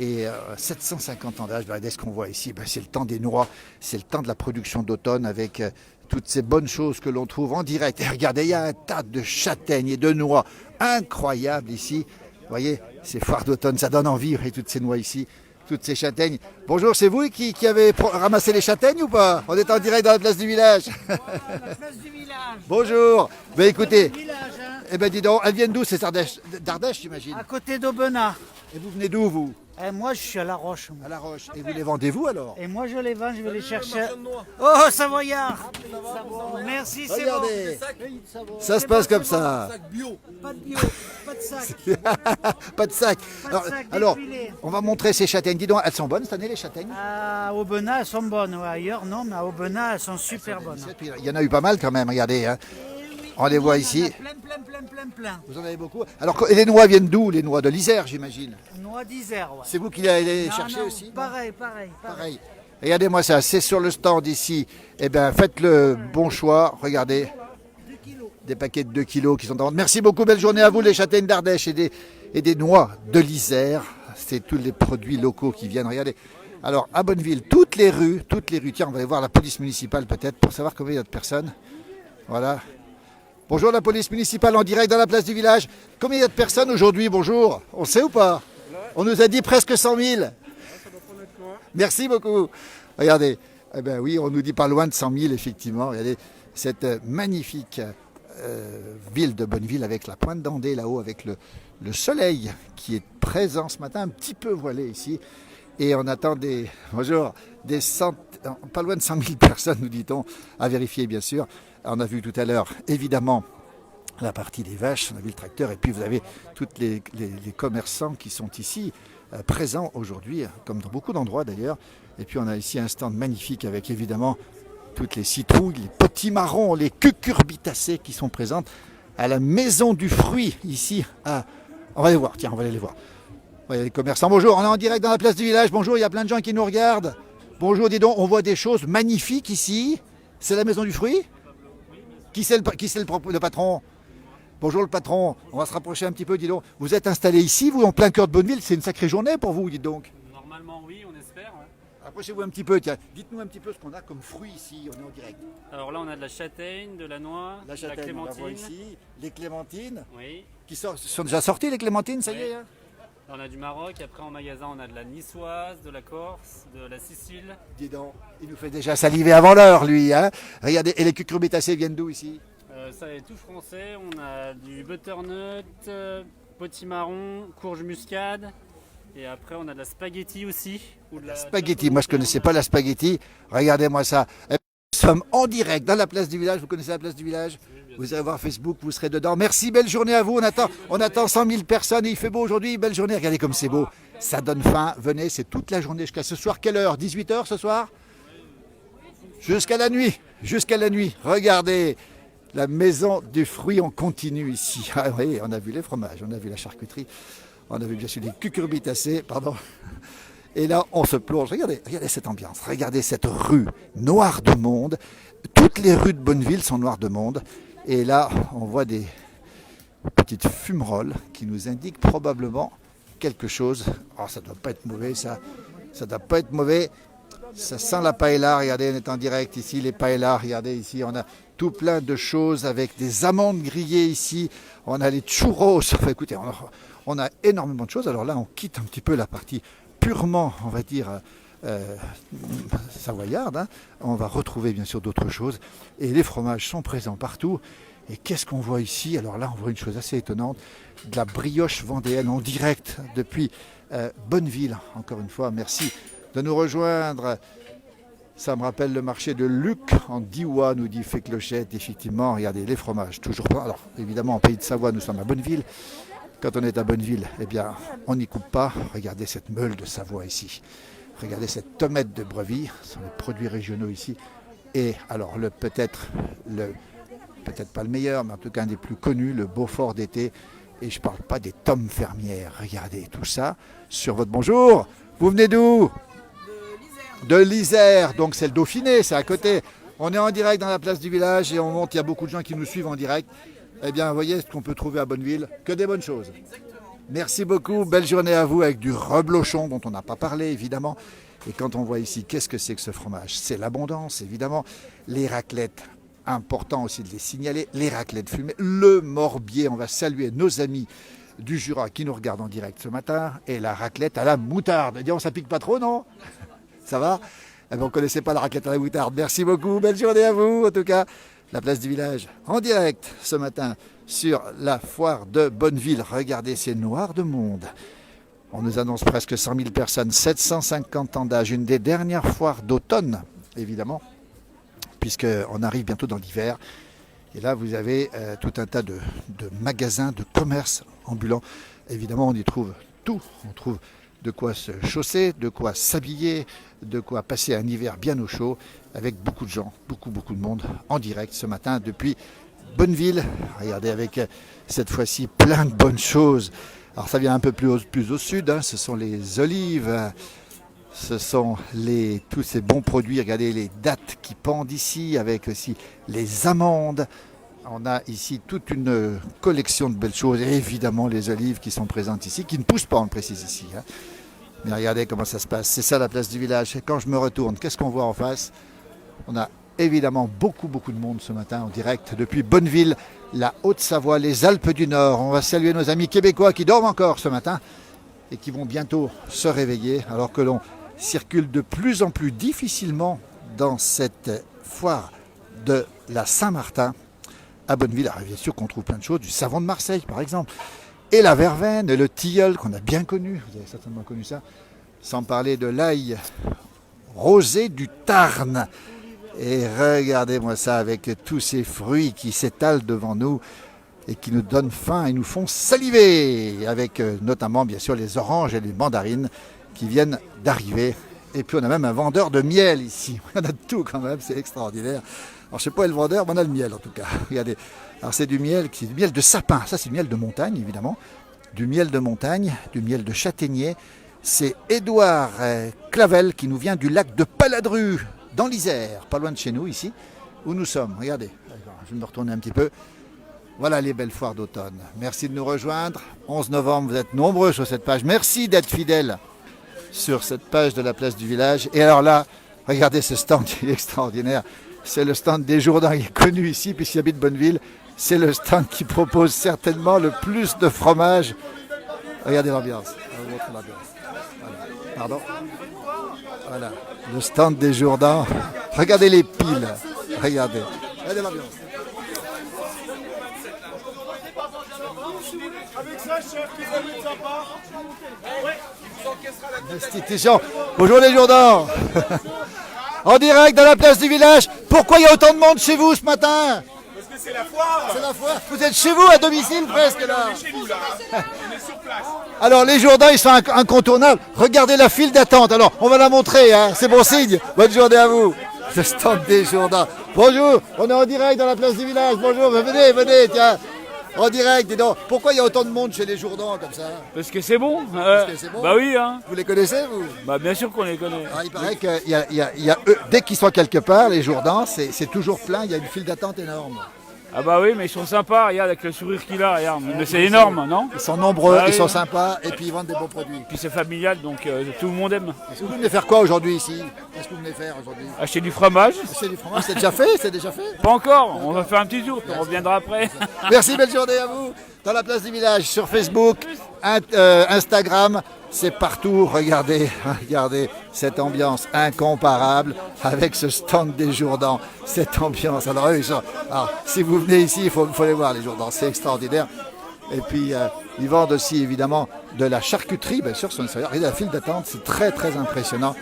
Et 750 ans d'âge, regardez ce qu'on voit ici, c'est le temps des noix, c'est le temps de la production d'automne avec toutes ces bonnes choses que l'on trouve en direct. Et regardez, il y a un tas de châtaignes et de noix incroyables ici. Vous voyez, ces foires d'automne, ça donne envie, et toutes ces noix ici, toutes ces châtaignes. Bonjour, c'est vous qui avez ramassé les châtaignes ou pas? On est en direct dans la place du village. Voilà, la place du village. Bonjour. Ben écoutez, Village, hein. eh ben dis donc, elles viennent d'où? C'est d'Ardèche, j'imagine. À côté d'Aubenas. Et vous venez d'où, vous? Et moi, je suis à La Roche. Moi. À La Roche. Et vous les vendez-vous alors? Et moi, je les vends, je vais les chercher. Oh, Savoyard. Merci, c'est bon. Regardez, ça se passe comme ça. Pas de bio, pas de sac. Pas de sac. Pas de sac, Alors, défilé. on va montrer ces châtaignes. Dis donc, elles sont bonnes cette année, les châtaignes? À Aubenas, elles sont bonnes. Ouais, ailleurs, non, mais à Aubenas, elles sont super bonnes. Il y en a eu pas mal quand même, regardez. Hein. On les voit ici. Plein. Vous en avez beaucoup. Alors, et les noix viennent d'où? Les noix de l'Isère, j'imagine. Noix d'Isère, ouais. C'est vous qui les allez chercher aussi? Pareil. Regardez-moi ça, c'est sur le stand ici. Eh bien, faites le bon choix. Regardez. 2 kilos. Des paquets de 2 kilos qui sont en vente. Merci beaucoup, belle journée à vous, les châtaignes d'Ardèche et des noix de l'Isère. C'est tous les produits locaux qui viennent. Regardez. Alors, à Bonneville, toutes les rues. Tiens, on va aller voir la police municipale peut-être pour savoir combien il y a de personnes. Voilà. Bonjour la police municipale en direct dans la place du village. Combien il y a de personnes aujourd'hui? Bonjour. On sait ou pas? On nous a dit presque 100 000. Merci beaucoup. Regardez. Eh ben oui, on nous dit pas loin de 100 000 effectivement. Regardez cette magnifique ville de Bonneville avec la pointe d'Andée là-haut, avec le soleil qui est présent ce matin, un petit peu voilé ici. Et on attend pas loin de 100 000 personnes, nous dit-on, à vérifier bien sûr. On a vu tout à l'heure, évidemment, la partie des vaches, on a vu le tracteur, et puis vous avez tous les commerçants qui sont ici, présents aujourd'hui, comme dans beaucoup d'endroits d'ailleurs. Et puis on a ici un stand magnifique avec évidemment toutes les citrouilles, les potimarrons, les cucurbitacées qui sont présentes à la maison du fruit, ici. On va les voir, tiens, on va aller les voir. Il y a les commerçants. Bonjour, on est en direct dans la place du village. Bonjour, il y a plein de gens qui nous regardent. Bonjour, dis donc, on voit des choses magnifiques ici. C'est la maison du fruit? Qui c'est le patron? Bonjour le patron, on va se rapprocher un petit peu, dis donc. Vous êtes installé ici, vous, en plein cœur de Bonneville, c'est une sacrée journée pour vous, dites donc. Normalement oui, on espère. Ouais. Approchez-vous un petit peu, tiens. Dites-nous un petit peu ce qu'on a comme fruits ici, on est en direct. Alors là on a de la châtaigne, de la noix, La de la châtaigne, on la clémentine. voit ici. Les clémentines, Oui. qui sont déjà sorties les clémentines, ça y est. Oui. Hein. Là, on a du Maroc, après en magasin on a de la niçoise, de la Corse, de la Sicile. Dis donc, il nous fait déjà saliver avant l'heure, lui. Hein. Regardez, et les cucurbitacées viennent d'où ici? Ça est tout français, on a du butternut, potimarron, courge muscade. Et après on a de la spaghetti aussi. Ou de la Spaghetti, moi je ne connaissais pas la spaghetti. Regardez-moi ça. Nous sommes en direct dans la place du village. Vous connaissez la place du village? Vous irez voir Facebook, vous serez dedans. Merci, belle journée à vous. On attend 100 000 personnes et il fait beau aujourd'hui. Belle journée, regardez comme c'est beau. Ça donne faim. Venez, c'est toute la journée jusqu'à ce soir. Quelle heure? 18h ce soir? Jusqu'à la nuit. Jusqu'à la nuit. Regardez. La maison du fruit, on continue ici. Ah oui, on a vu les fromages, on a vu la charcuterie, on a vu bien sûr les cucurbitacées, pardon. Et là, on se plonge. Regardez cette ambiance, regardez cette rue noire de monde. Toutes les rues de Bonneville sont noires de monde. Et là, on voit des petites fumerolles qui nous indiquent probablement quelque chose. Oh, ça ne doit pas être mauvais, ça ne doit pas être mauvais. Ça sent la paella, regardez, on est en direct ici, les paellas, regardez ici, on a tout plein de choses avec des amandes grillées ici, on a les churros, enfin écoutez, on a énormément de choses. Alors là, on quitte un petit peu la partie purement, on va dire, savoyarde, hein. On va retrouver bien sûr d'autres choses, et les fromages sont présents partout, Et qu'est-ce qu'on voit ici? Alors là, on voit une chose assez étonnante, de la brioche vendéenne en direct depuis Bonneville. Encore une fois, merci de nous rejoindre. Ça me rappelle le marché de Luc en Diois, nous dit Féclochette. Effectivement, regardez les fromages, toujours pas. Alors évidemment, en Pays de Savoie, nous sommes à Bonneville. Quand on est à Bonneville, eh bien, on n'y coupe pas. Regardez cette meule de Savoie ici. Regardez cette tomate de Breville. Ce sont les produits régionaux ici. Et alors, peut-être pas le meilleur, mais en tout cas un des plus connus, le Beaufort d'été. Et je ne parle pas des tomes fermières. Regardez tout ça sur votre bonjour. Vous venez d'où? De l'Isère. Donc c'est le Dauphiné, c'est à côté. On est en direct dans la place du village et on monte. Il y a beaucoup de gens qui nous suivent en direct. Eh bien, vous voyez ce qu'on peut trouver à Bonneville. Que des bonnes choses. Merci beaucoup. Belle journée à vous avec du reblochon dont on n'a pas parlé, évidemment. Et quand on voit ici, qu'est-ce que c'est que ce fromage? C'est l'abondance, évidemment. Les raclettes, important aussi de les signaler. Les raclettes fumées. Le morbier, on va saluer nos amis du Jura qui nous regardent en direct ce matin. Et la raclette à la moutarde. Disons, ça pique pas trop, non? Ça va? Eh bien, on ne connaissait pas la raclette à la moutarde. Merci beaucoup. Belle journée à vous, en tout cas. La place du village en direct ce matin sur la foire de Bonneville. Regardez, c'est noir de monde. On nous annonce presque 100 000 personnes, 750 ans d'âge, une des dernières foires d'automne, évidemment, puisqu'on arrive bientôt dans l'hiver. Et là, vous avez tout un tas de magasins, de commerces ambulants. Évidemment, on y trouve tout. On trouve de quoi se chausser, de quoi s'habiller, de quoi passer un hiver bien au chaud, avec beaucoup de gens, beaucoup de monde en direct ce matin depuis Bonneville. Regardez, avec cette fois-ci plein de bonnes choses. Alors ça vient un peu plus au sud, hein. Ce sont les olives, ce sont tous ces bons produits. Regardez les dattes qui pendent ici, avec aussi les amandes. On a ici toute une collection de belles choses, et évidemment les olives qui sont présentes ici, qui ne poussent pas, on le précise ici, hein. Mais regardez comment ça se passe, c'est ça la place du village. Et quand je me retourne, qu'est-ce qu'on voit en face? On a évidemment beaucoup de monde ce matin en direct depuis Bonneville, la Haute-Savoie, les Alpes du Nord. On va saluer nos amis québécois qui dorment encore ce matin et qui vont bientôt se réveiller, alors que l'on circule de plus en plus difficilement dans cette foire de la Saint-Martin à Bonneville. Alors bien sûr qu'on trouve plein de choses, du savon de Marseille par exemple, et la verveine, et le tilleul qu'on a bien connu, vous avez certainement connu ça, sans parler de l'ail rosé du Tarn. Et regardez-moi ça avec tous ces fruits qui s'étalent devant nous et qui nous donnent faim et nous font saliver, avec notamment bien sûr les oranges et les mandarines qui viennent d'arriver. Et puis on a même un vendeur de miel ici, on a de tout quand même, c'est extraordinaire. Alors je ne sais pas le vendeur, mais on a le miel en tout cas. Regardez, alors c'est du miel de sapin, ça c'est du miel de montagne évidemment, du miel de montagne, du miel de châtaignier. C'est Édouard Clavel qui nous vient du lac de Paladru, dans l'Isère, pas loin de chez nous ici, où nous sommes. Regardez, je vais me retourner un petit peu. Voilà les belles foires d'automne. Merci de nous rejoindre. 11 novembre, vous êtes nombreux sur cette page. Merci d'être fidèles sur cette page de la place du village. Et alors là, regardez ce stand, il est extraordinaire. C'est le stand des Jourdains, il est connu ici puisqu'il habite Bonneville. C'est le stand qui propose certainement le plus de fromage. Regardez l'ambiance. On vous montre l'ambiance. Voilà. Pardon. Voilà, le stand des Jourdains. Regardez les piles. Regardez. Regardez l'ambiance. Institution. Bonjour les Jourdains. En direct dans la place du village. Pourquoi il y a autant de monde chez vous ce matin? Parce que c'est la foire. C'est la foire. Vous êtes chez vous à domicile presque là. On est chez nous là. On est sur place. Alors les Jourdains, ils sont incontournables. Regardez la file d'attente. Alors on va la montrer, hein. C'est bon signe. Bonne journée à vous. Le stand des Jourdains. Bonjour, on est en direct dans la place du village. Bonjour, venez, tiens. En direct, dis donc. Pourquoi il y a autant de monde chez les Jourdains comme ça? Parce que c'est bon. Parce que c'est bon. Bah oui, hein. Vous les connaissez, vous? Bah bien sûr qu'on les connaît. Alors, il paraît qu'il y a dès qu'ils sont quelque part, les Jourdains, c'est toujours plein. Il y a une file d'attente énorme. Ah bah oui, mais ils sont sympas, regarde, avec le sourire qu'il a, regarde. Mais c'est énorme, non? Ils sont nombreux, Ah ils oui. sont sympas, et puis ils vendent des bons produits. Puis c'est familial, donc tout le monde aime. Est-ce que vous venez faire quoi aujourd'hui ici? Qu'est-ce que vous venez faire aujourd'hui? Acheter du fromage. C'est du fromage, c'est déjà fait? C'est déjà fait? Pas encore, on va faire un petit tour, puis on reviendra après. Merci, belle journée à vous. Dans la place du village, sur Facebook, Instagram, c'est partout. Regardez, regardez cette ambiance incomparable avec ce stand des Jourdans. Cette ambiance. Alors, eux, alors si vous venez ici, il faut les voir, les Jourdans. C'est extraordinaire. Et puis, ils vendent aussi, évidemment, de la charcuterie, bien sûr, sur une regardez la file d'attente, c'est très, très impressionnant.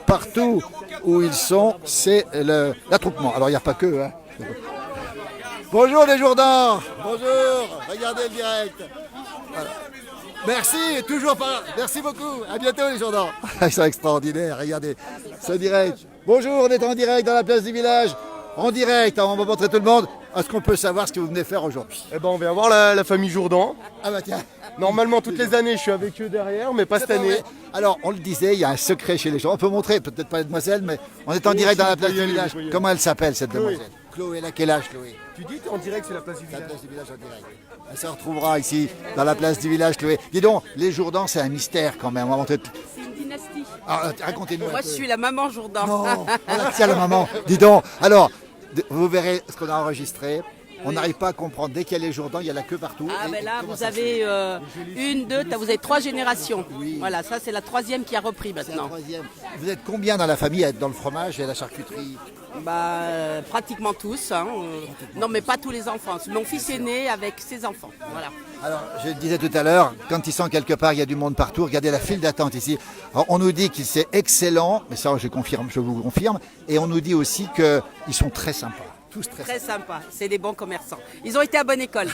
Partout où ils sont, c'est l'attroupement. Alors, il n'y a pas que. Hein. Bonjour les Jourdans. Bonjour. Regardez le direct. Voilà. Merci, toujours pas là. Merci beaucoup. À bientôt les Jourdans. Ils sont extraordinaires. Regardez ce direct. Bonjour, on est en direct dans la place du village. En direct, on va montrer tout le monde. Est-ce qu'on peut savoir ce que vous venez faire aujourd'hui? Eh ben, on vient voir la famille Jourdan. Ah bah tiens. Normalement, toutes les années, je suis avec eux derrière, mais pas cette année. Alors, on le disait, il y a un secret chez les gens. On peut montrer, peut-être pas la demoiselle, mais on est en direct dans la place du village. Comment elle s'appelle, cette demoiselle? Chloé, elle a quel âge, Chloé? Tu dis en direct, c'est la place du village. La place du village en direct. Elle se retrouvera ici, dans la place du village, Chloé. Dis donc, les Jourdans, c'est un mystère quand même. On va montrer. C'est une dynastie. Ah, racontez-nous. Moi, je suis la maman Jourdan. Non, tiens la maman. Dis donc. Alors, vous verrez ce qu'on a enregistré. On n'arrive pas à comprendre. Dès qu'il y a les Jourdans, il y a la queue partout. Ah ben là, vous avez vous avez 3 générations. Oui. Voilà, ça c'est la 3e qui a repris maintenant. Vous êtes combien dans la famille à être dans le fromage et la charcuterie? Pratiquement tous. Hein. Non, mais pas tous les enfants. Mon fils est né avec ses enfants. Voilà. Alors, je le disais tout à l'heure, quand ils sont quelque part, il y a du monde partout. Regardez la file d'attente ici. Alors, on nous dit que c'est excellent, mais ça, je vous confirme. Et on nous dit aussi qu'ils sont très sympas. Tous très sympas, c'est des bons commerçants. Ils ont été à bonne école.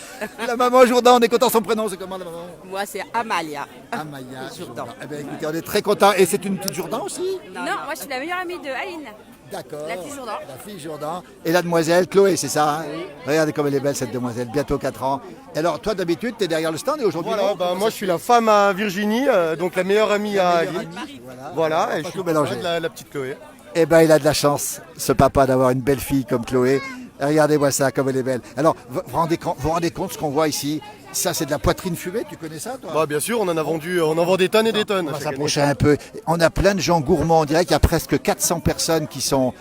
La maman Jourdan, on est content, son prénom, c'est comment la maman? Moi, c'est Amalia. Amalia Jourdan. Eh bien, écoutez, on est très contents. Et c'est une petite Jourdan aussi? Non, moi je suis la meilleure amie de Aline. D'accord. La fille Jourdan. La fille Jourdan. Et la demoiselle, Chloé, c'est ça hein? Oui. Regardez comme elle est belle, cette demoiselle, bientôt 4 ans. Et alors, toi, d'habitude, tu es derrière le stand et aujourd'hui voilà, moi, je suis la femme à Virginie, donc la meilleure amie à Aline. Voilà, et je suis la petite Chloé. Eh bien, il a de la chance, ce papa, d'avoir une belle fille comme Chloé. Regardez-moi ça, comme elle est belle. Alors, vous vous rendez compte ce qu'on voit ici? Ça, c'est de la poitrine fumée, tu connais ça, toi? Bah, bien sûr, on en vend des tonnes et des tonnes. On va s'approcher un peu. On a plein de gens gourmands. On dirait qu'il y a presque 400 personnes qui sont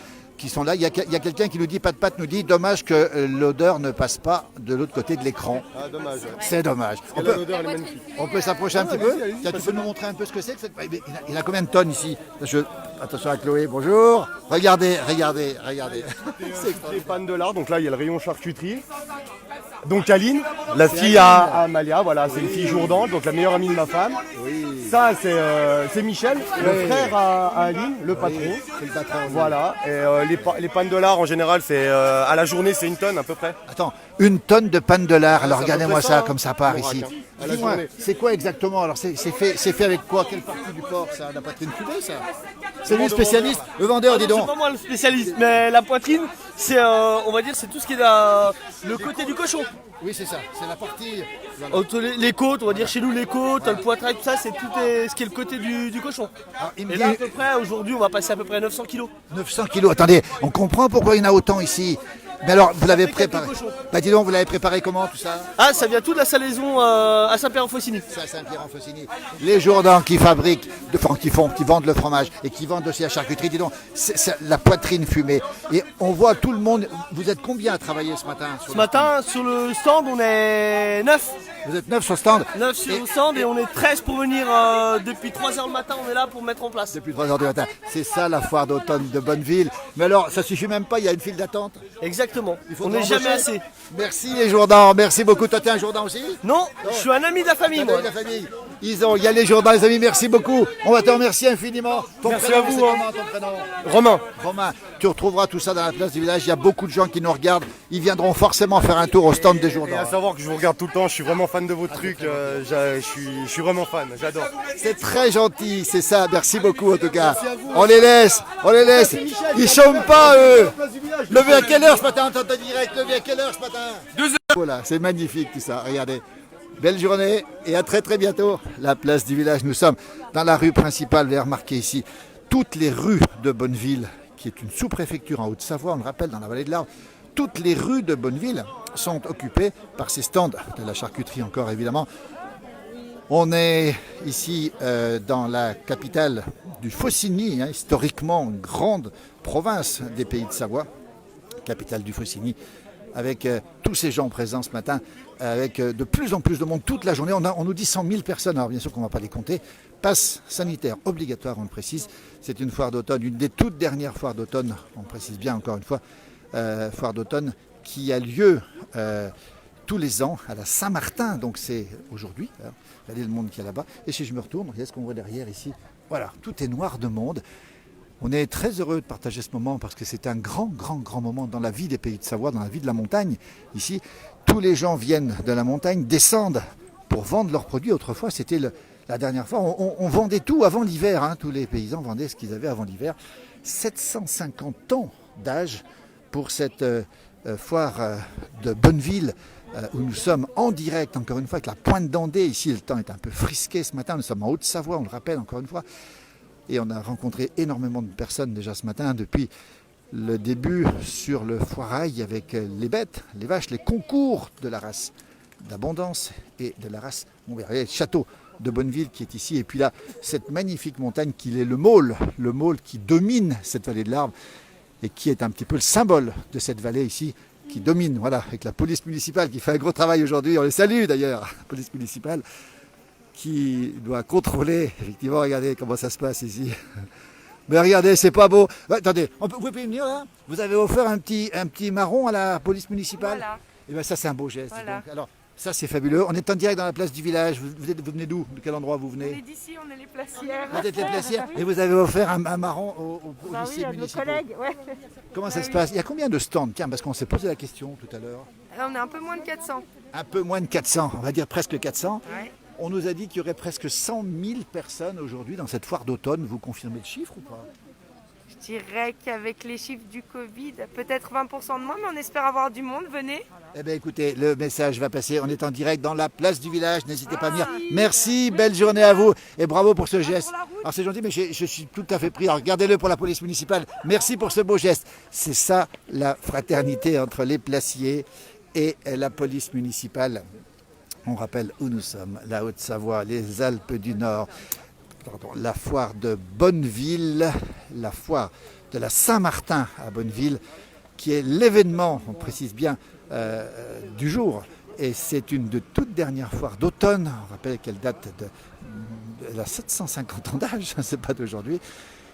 là. Il y a quelqu'un qui nous dit, Pat nous dit, dommage que l'odeur ne passe pas de l'autre côté de l'écran. Ah, dommage. C'est dommage. L'odeur, elle est magnifique. On peut s'approcher un petit peu? Tiens, tu peux nous montrer un peu ce que c'est? Il a combien de tonnes ici? Attention à Chloé, bonjour. Regardez. C'est des pannes de lard, donc là, il y a le rayon charcuterie. Donc Aline, la fille à Amalia, voilà, c'est une fille Jourdan, donc la meilleure amie de ma femme. Oui. Ça, c'est Michel, le frère à Aline, le patron. C'est le patron. Voilà, et les pannes de lard en général, c'est à la journée, c'est 1 tonne à peu près. Attends, 1 tonne de pannes de lard. Alors regardez-moi ça, hein. comme ça part ici. Dis-moi, c'est quoi exactement? Alors c'est fait avec quoi? Quelle partie du porc ça? La poitrine fumée, ça? C'est lui le spécialiste, le vendeur, dis donc. C'est pas moi le spécialiste, mais la poitrine, c'est on va dire, c'est tout ce qui est le côté du cochon. Oui, c'est ça, c'est la partie. Entre les côtes, on va dire chez nous les côtes, le poitrail, tout ça, c'est tout ce qui est le côté du cochon. Et là, à peu près, aujourd'hui, on va passer à peu près 900 kilos. 900 kilos, attendez, on comprend pourquoi il y en a autant ici. Mais alors, vous l'avez préparé. Bah dis donc, vous l'avez préparé comment tout ça? Ah, ça vient tout de la salaison à Saint-Pierre-en-Faucigny. Ça, Saint-Pierre-en-Faucigny. Les Jourdans qui fabriquent, qui vendent le fromage et qui vendent aussi la charcuterie, dis donc, c'est la poitrine fumée. Et on voit tout le monde. Vous êtes combien à travailler ce matin? Ce matin, sur le stand, on est 9. Vous êtes 9 sur le stand? 9 sur le stand et on est 13 pour venir depuis 3h le matin, on est là pour mettre en place. Depuis 3h du matin. C'est ça la foire d'automne de Bonneville. Mais alors, ça suffit même pas, il y a une file d'attente? Exactement. On n'est jamais assez. Merci les Jourdans, merci beaucoup. Toi, t'es un Jourdan aussi? Non, je suis un ami de la famille, moi. Il y a les Jourdans, les amis, merci beaucoup. On va te remercier infiniment. Merci à vous. Romain. Romain, tu retrouveras tout ça dans la place du village. Il y a beaucoup de gens qui nous regardent. Ils viendront forcément faire un tour au stand des Jourdans. Et à savoir que je vous regarde tout le temps, je suis vraiment fan de vos trucs. Je suis vraiment fan, j'adore. C'est très gentil, c'est ça. Merci beaucoup en tout cas. On les laisse. Ils chôment pas eux. Levez à quelle heure ce matin? On t'entend direct. Levez à quelle heure ce matin? 2h. Voilà, c'est magnifique tout ça. Regardez. Belle journée et à très très bientôt. La place du village, nous sommes dans la rue principale. Vous avez remarqué ici toutes les rues de Bonneville, qui est une sous-préfecture en Haute-Savoie, on le rappelle, dans la vallée de l'Arve. Toutes les rues de Bonneville sont occupées par ces stands de la charcuterie encore évidemment. On est ici dans la capitale du Faucigny, historiquement une grande province des Pays de Savoie, capitale du Faucigny. avec tous ces gens présents ce matin, avec de plus en plus de monde toute la journée. On nous dit 100 000 personnes, alors bien sûr qu'on ne va pas les compter. Passe sanitaire obligatoire, on le précise. C'est une foire d'automne, une des toutes dernières foires d'automne, on précise bien encore une fois, foire d'automne qui a lieu tous les ans à la Saint-Martin, donc c'est aujourd'hui. Regardez le monde qu'il y a là-bas. Et si je me retourne, regardez ce qu'on voit derrière ici. Voilà, tout est noir de monde. On est très heureux de partager ce moment parce que c'est un grand moment dans la vie des Pays de Savoie, dans la vie de la montagne. Ici, tous les gens viennent de la montagne, descendent pour vendre leurs produits. Autrefois, c'était la dernière fois, on vendait tout avant l'hiver. Hein. Tous les paysans vendaient ce qu'ils avaient avant l'hiver. 750 ans d'âge pour cette foire de Bonneville où nous sommes en direct, encore une fois, avec la Pointe d'Andée. Ici, le temps est un peu frisqué ce matin. Nous sommes en Haute-Savoie, on le rappelle encore une fois. Et on a rencontré énormément de personnes déjà ce matin depuis le début sur le foirail avec les bêtes, les vaches, les concours de la race d'Abondance et de la race Montbéliard. Le château de Bonneville qui est ici. Et puis là, cette magnifique montagne qui est le môle qui domine cette vallée de l'Arve et qui est un petit peu le symbole de cette vallée ici qui domine, voilà, avec la police municipale qui fait un gros travail aujourd'hui. On les salue d'ailleurs, la police municipale, qui doit contrôler, effectivement, regardez comment ça se passe ici. Mais regardez, c'est pas beau. Attendez, vous pouvez venir là? Vous avez offert un petit marron à la police municipale? Voilà. Et bien ça, c'est un beau geste. Voilà. Donc, alors, ça, c'est fabuleux. On est en direct dans la place du village. Vous venez d'où? De quel endroit vous venez? On est d'ici, on est les placières. Vous êtes les placières. Et vous avez offert un marron aux Bah policiers oui, à nos municipaux. collègues, ouais. Comment ça Bah se oui. passe? Il y a combien de stands? Tiens, parce qu'on s'est posé la question tout à l'heure. Alors, on est un peu moins de 400. Un peu moins de 400, on va dire presque 400. Ouais. On nous a dit qu'il y aurait presque 100 000 personnes aujourd'hui dans cette foire d'automne. Vous confirmez le chiffre ou pas? Je dirais qu'avec les chiffres du Covid, peut-être 20% de moins, mais on espère avoir du monde. Venez. Eh bien écoutez, le message va passer. On est en direct dans la place du village. N'hésitez pas à venir. Merci, belle journée à vous. Et bravo pour ce geste. Alors c'est gentil, mais je suis tout à fait pris. Alors regardez-le pour la police municipale. Merci pour ce beau geste. C'est ça la fraternité entre les placiers et la police municipale. On rappelle où nous sommes, la Haute-Savoie, les Alpes du Nord, la foire de Bonneville, la foire de la Saint-Martin à Bonneville, qui est l'événement, on précise bien, du jour. Et c'est une de toutes dernières foires d'automne. On rappelle qu'elle date elle a 750 ans d'âge, c'est pas d'aujourd'hui.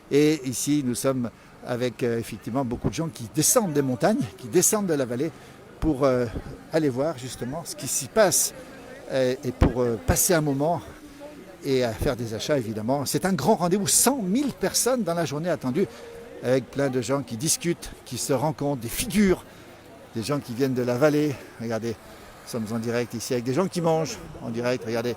Et ici, nous sommes avec effectivement beaucoup de gens qui descendent des montagnes, qui descendent de la vallée pour aller voir justement ce qui s'y passe et pour passer un moment et à faire des achats évidemment. C'est un grand rendez-vous, 100 000 personnes dans la journée attendues, avec plein de gens qui discutent, qui se rencontrent, des figures, des gens qui viennent de la vallée. Regardez, nous sommes en direct ici avec des gens qui mangent en direct. Regardez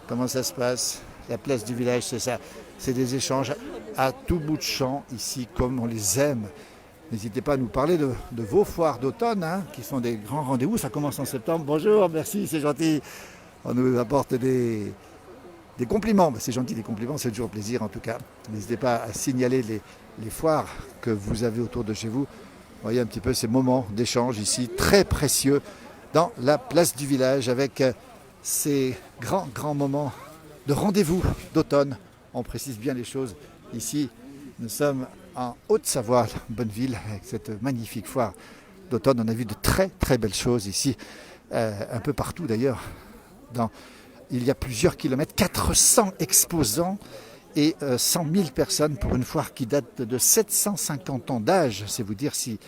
comment ça se passe. La place du village, c'est ça. C'est des échanges à tout bout de champ ici, comme on les aime. N'hésitez pas à nous parler de vos foires d'automne, hein, qui sont des grands rendez-vous. Ça commence en septembre. Bonjour, merci, c'est gentil. On nous apporte des compliments. C'est gentil, des compliments, c'est toujours plaisir en tout cas. N'hésitez pas à signaler les foires que vous avez autour de chez vous. Vous voyez un petit peu ces moments d'échange ici, très précieux, dans la place du village, avec ces grands moments de rendez-vous d'automne. On précise bien les choses. Ici, nous sommes en Haute-Savoie, Bonneville, avec cette magnifique foire d'automne. On a vu de très belles choses ici, un peu partout d'ailleurs. Il y a plusieurs kilomètres, 400 exposants et 100 000 personnes pour une foire qui date de 750 ans d'âge. C'est vous dire si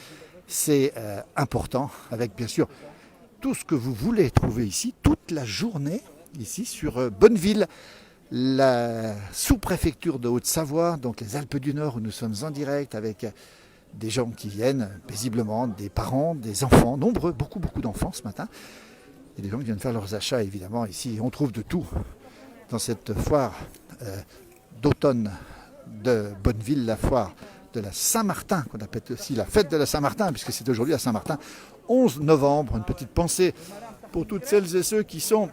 c'est important, avec bien sûr tout ce que vous voulez trouver ici, toute la journée, ici sur Bonneville, la sous-préfecture de Haute-Savoie, donc les Alpes du Nord où nous sommes en direct avec des gens qui viennent paisiblement, des parents, des enfants, nombreux, beaucoup d'enfants ce matin. Et des gens qui viennent faire leurs achats évidemment ici. On trouve de tout dans cette foire d'automne de Bonneville, la foire de la Saint-Martin, qu'on appelle aussi la fête de la Saint-Martin, puisque c'est aujourd'hui la Saint-Martin, 11 novembre. Une petite pensée pour toutes celles et ceux qui sont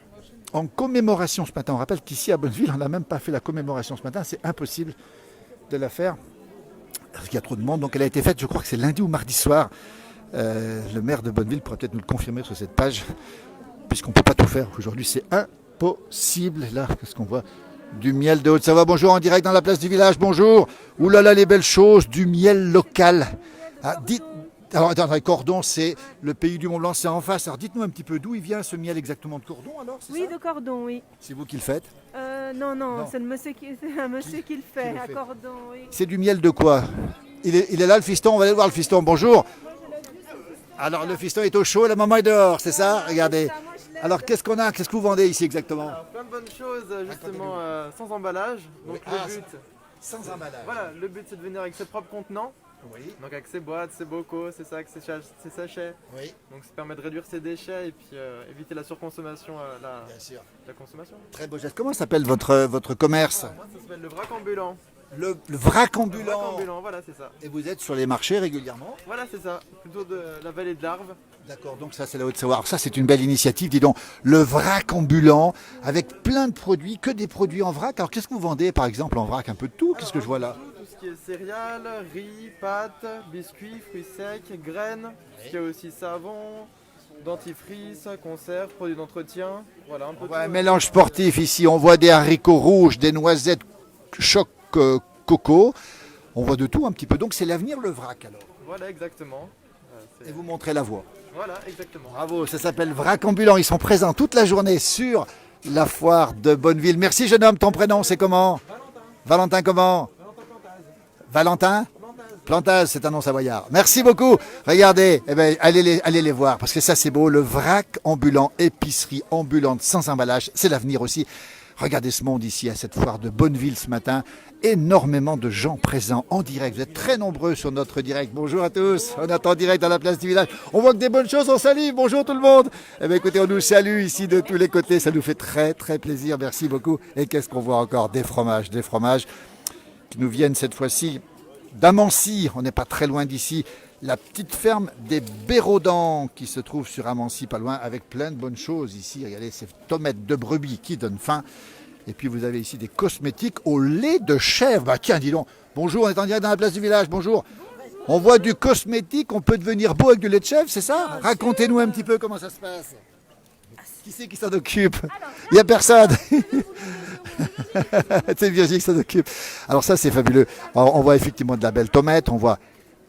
en commémoration ce matin. On rappelle qu'ici à Bonneville, on n'a même pas fait la commémoration ce matin, c'est impossible de la faire, parce qu'il y a trop de monde. Donc elle a été faite, je crois que c'est lundi ou mardi soir. Le maire de Bonneville pourra peut-être nous le confirmer sur cette page, puisqu'on ne peut pas tout faire. Aujourd'hui, c'est impossible. Là, qu'est-ce qu'on voit? Du miel de Haute-Savoie. Bonjour, en direct dans la place du village. Bonjour. Ouh là là, les belles choses, du miel local. Ah, Alors, attendez, Cordon, c'est le pays du Mont Blanc, c'est en face. Alors, dites-nous un petit peu d'où il vient ce miel exactement de Cordon, alors, c'est Oui, ça de Cordon, oui. C'est vous qui le faites? Non, c'est un monsieur qui le fait, à Cordon, oui. C'est du miel de quoi? Il est là, le fiston, on va aller voir le fiston. Bonjour. Alors, le fiston est au chaud, la maman est dehors, c'est ça? Regardez. Alors, qu'est-ce qu'on a? Qu'est-ce que vous vendez ici exactement? Alors, plein de bonnes choses, justement, sans emballage. Donc, le but... Sans emballage. Voilà, le but c'est de venir avec ses propres contenants. Oui. Donc avec ses boîtes, ses bocaux, ses sacs, ses sachets. Oui. Donc ça permet de réduire ses déchets et puis éviter la surconsommation, la consommation. Très beau geste. Comment s'appelle votre commerce? Moi, ça s'appelle le vrac ambulant. Le vrac ambulant. Le vrac ambulant, voilà, c'est ça. Et vous êtes sur les marchés régulièrement? Voilà, c'est ça. Plutôt de la vallée de l'Arve. D'accord, donc ça c'est la Haute-Savoie. Alors ça c'est une belle initiative, dis donc. Le vrac ambulant, avec plein de produits, que des produits en vrac. Alors qu'est-ce que vous vendez par exemple en vrac? Un peu de tout, qu'est-ce que je vois là? Tout ce qui est céréales, riz, pâtes, biscuits, fruits secs, graines. Il y a aussi savon, dentifrice, conserve, produits d'entretien. Voilà, un peu On voit tout. un mélange sportif ici. On voit des haricots rouges, des noisettes choc coco. On voit de tout un petit peu. Donc c'est l'avenir le vrac alors. Voilà, exactement. Et vous montrez la voie. Voilà, exactement. Bravo, ça s'appelle Vrac Ambulant. Ils sont présents toute la journée sur la foire de Bonneville. Merci jeune homme, ton prénom c'est comment? Valentin comment? Valentin Plantaz, c'est un nom savoyard. Merci beaucoup. Regardez, allez les voir parce que ça c'est beau. Le Vrac Ambulant, épicerie ambulante sans emballage, c'est l'avenir aussi. Regardez ce monde ici à cette foire de Bonneville ce matin. Énormément de gens présents en direct. Vous êtes très nombreux sur notre direct. Bonjour à tous. On est en direct à la place du village. On voit que des bonnes choses, on salue. Bonjour tout le monde. Eh bien, écoutez, on nous salue ici de tous les côtés. Ça nous fait très très plaisir. Merci beaucoup. Et qu'est-ce qu'on voit encore? Des fromages qui nous viennent cette fois-ci d'Amancy. On n'est pas très loin d'ici. La petite ferme des Bérodans qui se trouve sur Amancy, pas loin, avec plein de bonnes choses ici. Regardez ces tomates de brebis qui donnent faim. Et puis vous avez ici des cosmétiques au lait de chèvre. Bah tiens, dis donc. Bonjour, on est en direct dans la place du village. Bonjour. On voit du cosmétique, on peut devenir beau avec du lait de chèvre, c'est ça? Racontez-nous un petit peu comment ça se passe. Qui c'est qui s'en occupe? Il n'y a personne. C'est Virginie qui s'en occupe. Alors ça, c'est fabuleux. Alors, on voit effectivement de la belle tomate. On voit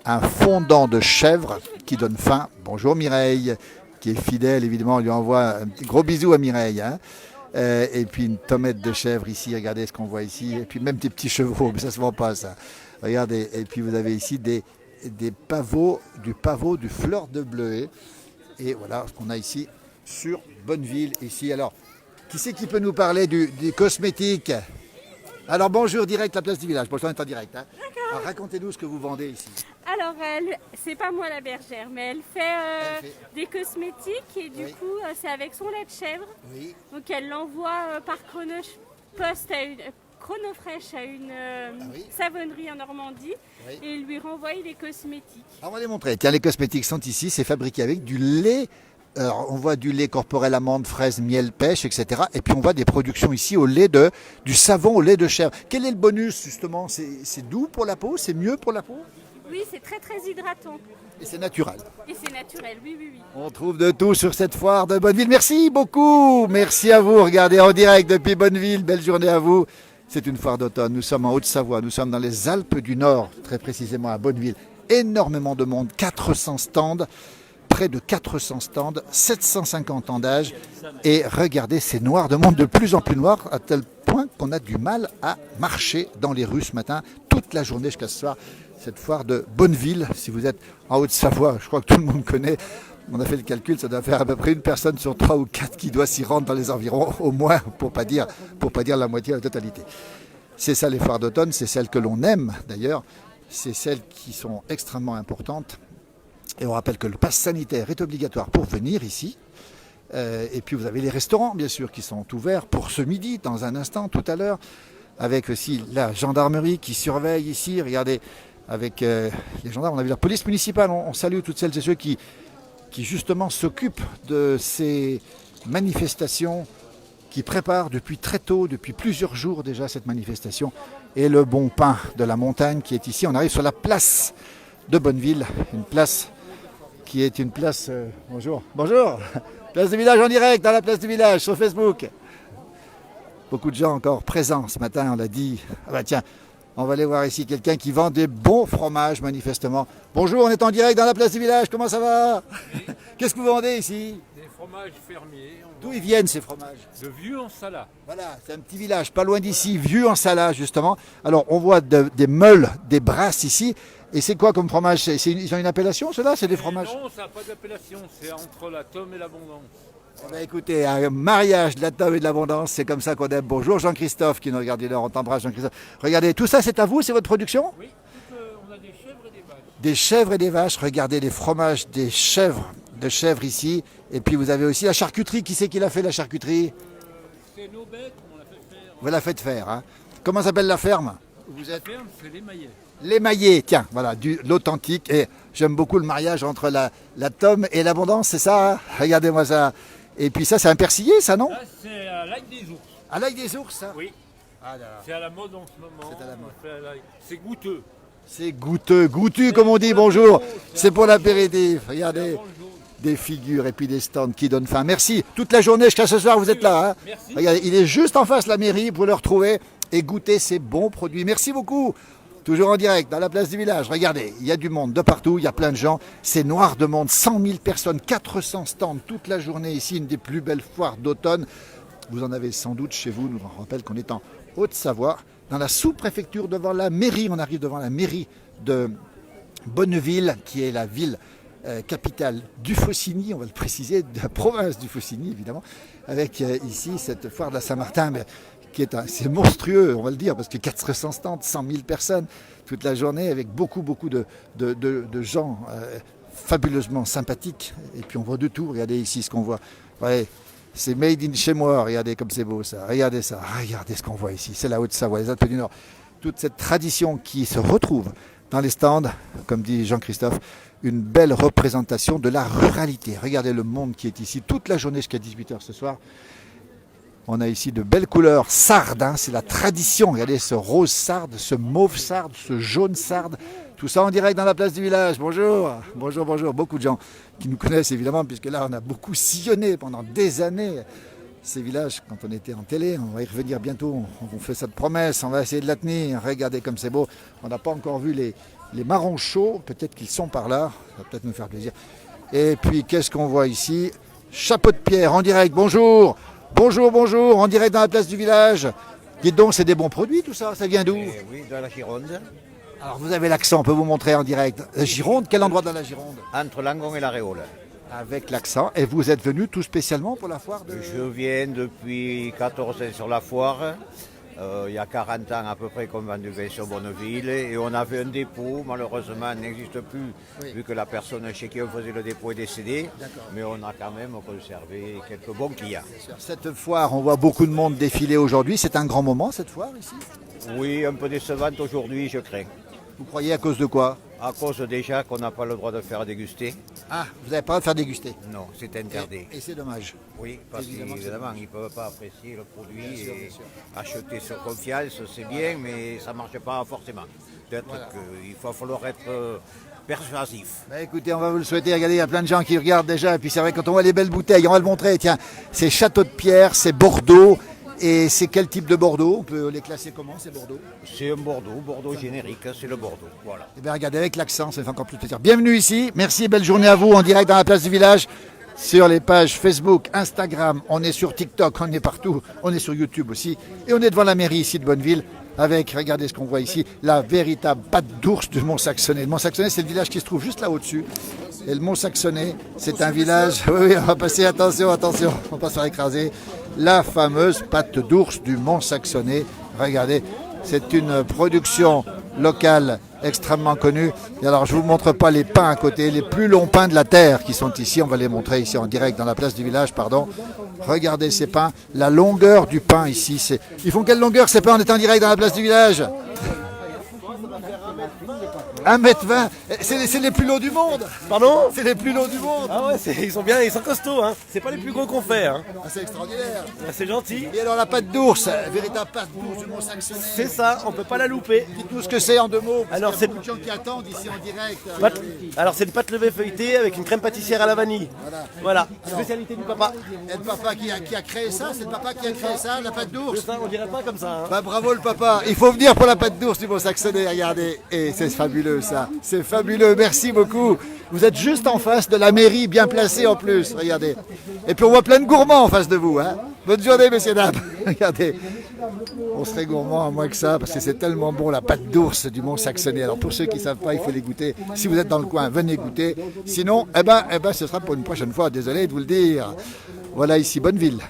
un fondant de chèvre qui donne faim. Bonjour Mireille, qui est fidèle, évidemment. On lui envoie un petit gros bisou à Mireille. Hein. Et puis une tomate de chèvre ici, regardez ce qu'on voit ici. Et puis même des petits chevaux, mais ça se vend pas ça. Regardez, et puis vous avez ici des pavots, du fleur de bleuet. Et voilà ce qu'on a ici sur Bonneville, ici. Alors, qui c'est qui peut nous parler du cosmétique? Alors bonjour, direct, la place du village. Bon, je suis en direct. Hein. Alors, racontez-nous ce que vous vendez ici. Alors, c'est pas moi la bergère, mais elle fait des cosmétiques et du coup, c'est avec son lait de chèvre. Oui. Donc, elle l'envoie par chronofresh à une savonnerie en Normandie et il lui renvoie les cosmétiques. Alors, on va les montrer. Tiens, les cosmétiques sont ici. C'est fabriqué avec du lait. Alors, on voit du lait corporel amande, fraise, miel, pêche, etc. Et puis on voit des productions ici au lait du savon au lait de chèvre. Quel est le bonus justement? C'est doux pour la peau? C'est mieux pour la peau? Oui, c'est très très hydratant. Et c'est naturel. Et c'est naturel, oui. On trouve de tout sur cette foire de Bonneville. Merci beaucoup. Merci à vous. Regardez en direct depuis Bonneville. Belle journée à vous. C'est une foire d'automne. Nous sommes en Haute-Savoie. Nous sommes dans les Alpes du Nord, très précisément à Bonneville. Énormément de monde. 400 stands. Près de 400 stands, 750 ans d'âge. Et regardez, c'est noir de monde, de plus en plus noir, à tel point qu'on a du mal à marcher dans les rues ce matin, toute la journée jusqu'à ce soir. Cette foire de Bonneville, si vous êtes en Haute-Savoie, je crois que tout le monde connaît. On a fait le calcul, ça doit faire à peu près une personne sur 3 ou 4 qui doit s'y rendre dans les environs, au moins, pour pas dire la moitié, la totalité. C'est ça les foires d'automne, c'est celles que l'on aime d'ailleurs, c'est celles qui sont extrêmement importantes. Et on rappelle que le pass sanitaire est obligatoire pour venir ici. Et puis vous avez les restaurants, bien sûr, qui sont ouverts pour ce midi, dans un instant, tout à l'heure. Avec aussi la gendarmerie qui surveille ici. Regardez, avec les gendarmes, on a vu la police municipale. On salue toutes celles et ceux qui justement s'occupent de ces manifestations, qui préparent depuis très tôt, depuis plusieurs jours déjà, cette manifestation. Et le bon pain de la montagne qui est ici. On arrive sur la place de Bonneville, une place qui est une place... bonjour, place du village en direct, dans la place du village, sur Facebook. Beaucoup de gens encore présents ce matin, on l'a dit. Ah bah tiens, On va aller voir ici quelqu'un qui vend des bons fromages, manifestement. Bonjour, on est en direct dans la place du village, comment ça va? Qu'est-ce que vous vendez ici? Des fromages fermiers. D'où ils viennent ces fromages? De Vieux-en-Sala. Voilà, c'est un petit village, pas loin d'ici, Vieux-en-Sala justement. Alors on voit des meules, des brasses ici. Et c'est quoi comme fromage? Ils ont une appellation ceux-là? C'est des fromages? Non, ça n'a pas d'appellation, c'est entre la tome et l'abondance. Eh bien, écoutez, un mariage de la tome et de l'abondance, c'est comme ça qu'on aime. Bonjour Jean-Christophe qui nous regarde là, on t'embrasse Jean-Christophe. Regardez, tout ça c'est à vous, c'est votre production? Oui, on a des chèvres et des vaches. Des chèvres et des vaches, regardez les fromages des chèvres, de chèvres ici. Et puis vous avez aussi la charcuterie, qui c'est qui l'a fait la charcuterie? C'est nos bêtes, on l'a fait faire. Vous la faites faire, hein. Comment s'appelle la ferme? Vous êtes... La ferme, c'est les Maillets. Les Maillets, tiens, voilà, l'authentique. Et j'aime beaucoup le mariage entre la tome et l'abondance, c'est ça, hein? Regardez-moi ça. Et puis ça, c'est un persillé, ça, non? Là, c'est à l'ail des ours. À l'ail des ours, ça? Oui. Ah, là. C'est à la mode en ce moment. C'est à la mode. On fait à l'ail. C'est goûteux. C'est goûteux, goûtu comme on dit, bonjour. C'est pour l'apéritif. Regardez, des figures et puis des stands qui donnent faim. Merci. Toute la journée jusqu'à ce soir, vous êtes là. Hein? Merci. Regardez, il est juste en face de la mairie pour le retrouver et goûter ces bons produits. Merci beaucoup. Toujours en direct dans la place du village. Regardez, il y a du monde de partout, il y a plein de gens. C'est noir de monde, 100 000 personnes, 400 stands toute la journée ici, une des plus belles foires d'automne. Vous en avez sans doute chez vous. Je vous rappelle qu'on est en Haute-Savoie, dans la sous-préfecture devant la mairie. On arrive devant la mairie de Bonneville, qui est la ville capitale du Faucigny, on va le préciser, de la province du Faucigny évidemment, avec ici cette foire de la Saint-Martin. C'est monstrueux, on va le dire, parce que 400 stands, 100 000 personnes toute la journée, avec beaucoup de gens fabuleusement sympathiques. Et puis on voit de tout, regardez ici ce qu'on voit. Ouais, c'est made in chez moi, regardez comme c'est beau ça, regardez ce qu'on voit ici, c'est la Haute-Savoie, les Alpes du Nord. Toute cette tradition qui se retrouve dans les stands, comme dit Jean-Christophe, une belle représentation de la ruralité. Regardez le monde qui est ici toute la journée jusqu'à 18h ce soir. On a ici de belles couleurs sardes, hein, c'est la tradition. Regardez ce rose sarde, ce mauve sarde, ce jaune sarde. Tout ça en direct dans la place du village. Bonjour, bonjour, bonjour. Beaucoup de gens qui nous connaissent évidemment, puisque là on a beaucoup sillonné pendant des années ces villages quand on était en télé. On va y revenir bientôt, on fait cette promesse, on va essayer de la tenir. Regardez comme c'est beau. On n'a pas encore vu les marrons chauds, peut-être qu'ils sont par là, ça va peut-être nous faire plaisir. Et puis qu'est-ce qu'on voit ici? Chapeau de pierre en direct, bonjour. Bonjour, bonjour, en direct dans la place du village. Dites donc, c'est des bons produits tout ça, ça vient d'où? Oui, de la Gironde. Alors vous avez l'accent, on peut vous montrer en direct. Gironde, quel endroit dans la Gironde? Entre Langon et la Réole. Avec l'accent, et vous êtes venu tout spécialement pour la foire de... Je viens depuis 14 ans sur la foire. Il y a 40 ans à peu près qu'on vend du vin sur Bonneville et on avait un dépôt, malheureusement il n'existe plus vu que la personne chez qui on faisait le dépôt est décédée, mais on a quand même conservé quelques bons clients. Cette foire, on voit beaucoup de monde défiler aujourd'hui, c'est un grand moment cette foire ici? Oui, un peu décevante aujourd'hui je crains. Vous croyez à cause de quoi? À cause déjà qu'on n'a pas le droit de faire déguster. Ah, vous n'avez pas le droit de faire déguster? Non, c'est interdit. Et c'est dommage. Oui, parce qu'évidemment, ils ne peuvent pas apprécier le produit et acheter sur confiance, c'est bien, mais ça ne marche pas forcément. Peut-être qu'il va falloir être persuasif. Bah écoutez, on va vous le souhaiter. Regardez, il y a plein de gens qui regardent déjà. Et puis c'est vrai, quand on voit les belles bouteilles, on va le montrer. Tiens, c'est Château de Pierre, c'est Bordeaux. Et c'est quel type de Bordeaux? On peut les classer comment, ces Bordeaux? C'est un Bordeaux générique, c'est le Bordeaux, voilà. Et bien regardez, avec l'accent, ça fait encore plus plaisir. Bienvenue ici, merci et belle journée à vous en direct dans la place du village, sur les pages Facebook, Instagram, on est sur TikTok, on est partout, on est sur YouTube aussi. Et on est devant la mairie ici de Bonneville, avec, regardez ce qu'on voit ici, la véritable patte d'ours du Mont-Saxonnet. Le Mont-Saxonnet, c'est le village qui se trouve juste là au-dessus. Et le Mont-Saxonnet, c'est un village... Oui, on va passer, attention, on va pas se faire écraser. La fameuse patte d'ours du Mont-Saxonnet. Regardez, c'est une production locale extrêmement connue. Et alors, je ne vous montre pas les pins à côté, les plus longs pins de la terre qui sont ici. On va les montrer ici en direct dans la place du village, pardon. Regardez ces pins, la longueur du pain ici. Ils font quelle longueur ces pins? On est en direct dans la place du village. 1m20. C'est les plus longs du monde. Pardon? C'est les plus longs du monde. Ah ouais, ils sont bien, ils sont costauds, hein. C'est pas les plus gros qu'on fait, hein. Ah, c'est extraordinaire. Ah, c'est gentil. Et alors la pâte d'ours, véritable pâte d'ours du Mont Saxonais. C'est ça, on peut pas la louper. Dites-nous ce que c'est en 2 mots. Alors, il y a beaucoup de gens qui attendent ici en direct. Alors c'est une pâte levée feuilletée avec une crème pâtissière à la vanille. Voilà, spécialité du papa. Et le papa qui a créé ça, c'est le papa qui a créé ça, la pâte d'ours. Ça, on dirait pas comme ça, hein. Bah, bravo le papa. Il faut venir pour la pâte d'ours du Mont Saxonais, regardez. Et c'est fabuleux ça. C'est fabuleux, merci beaucoup. Vous êtes juste en face de la mairie, bien placée en plus, regardez. Et puis on voit plein de gourmands en face de vous, hein. Bonne journée, messieurs, dames. Regardez. On serait gourmand à moins que ça, parce que c'est tellement bon, la pâte d'ours du Mont Saxonais. Alors pour ceux qui ne savent pas, il faut les goûter. Si vous êtes dans le coin, venez goûter. Sinon, ce sera pour une prochaine fois. Désolé de vous le dire. Voilà ici Bonneville,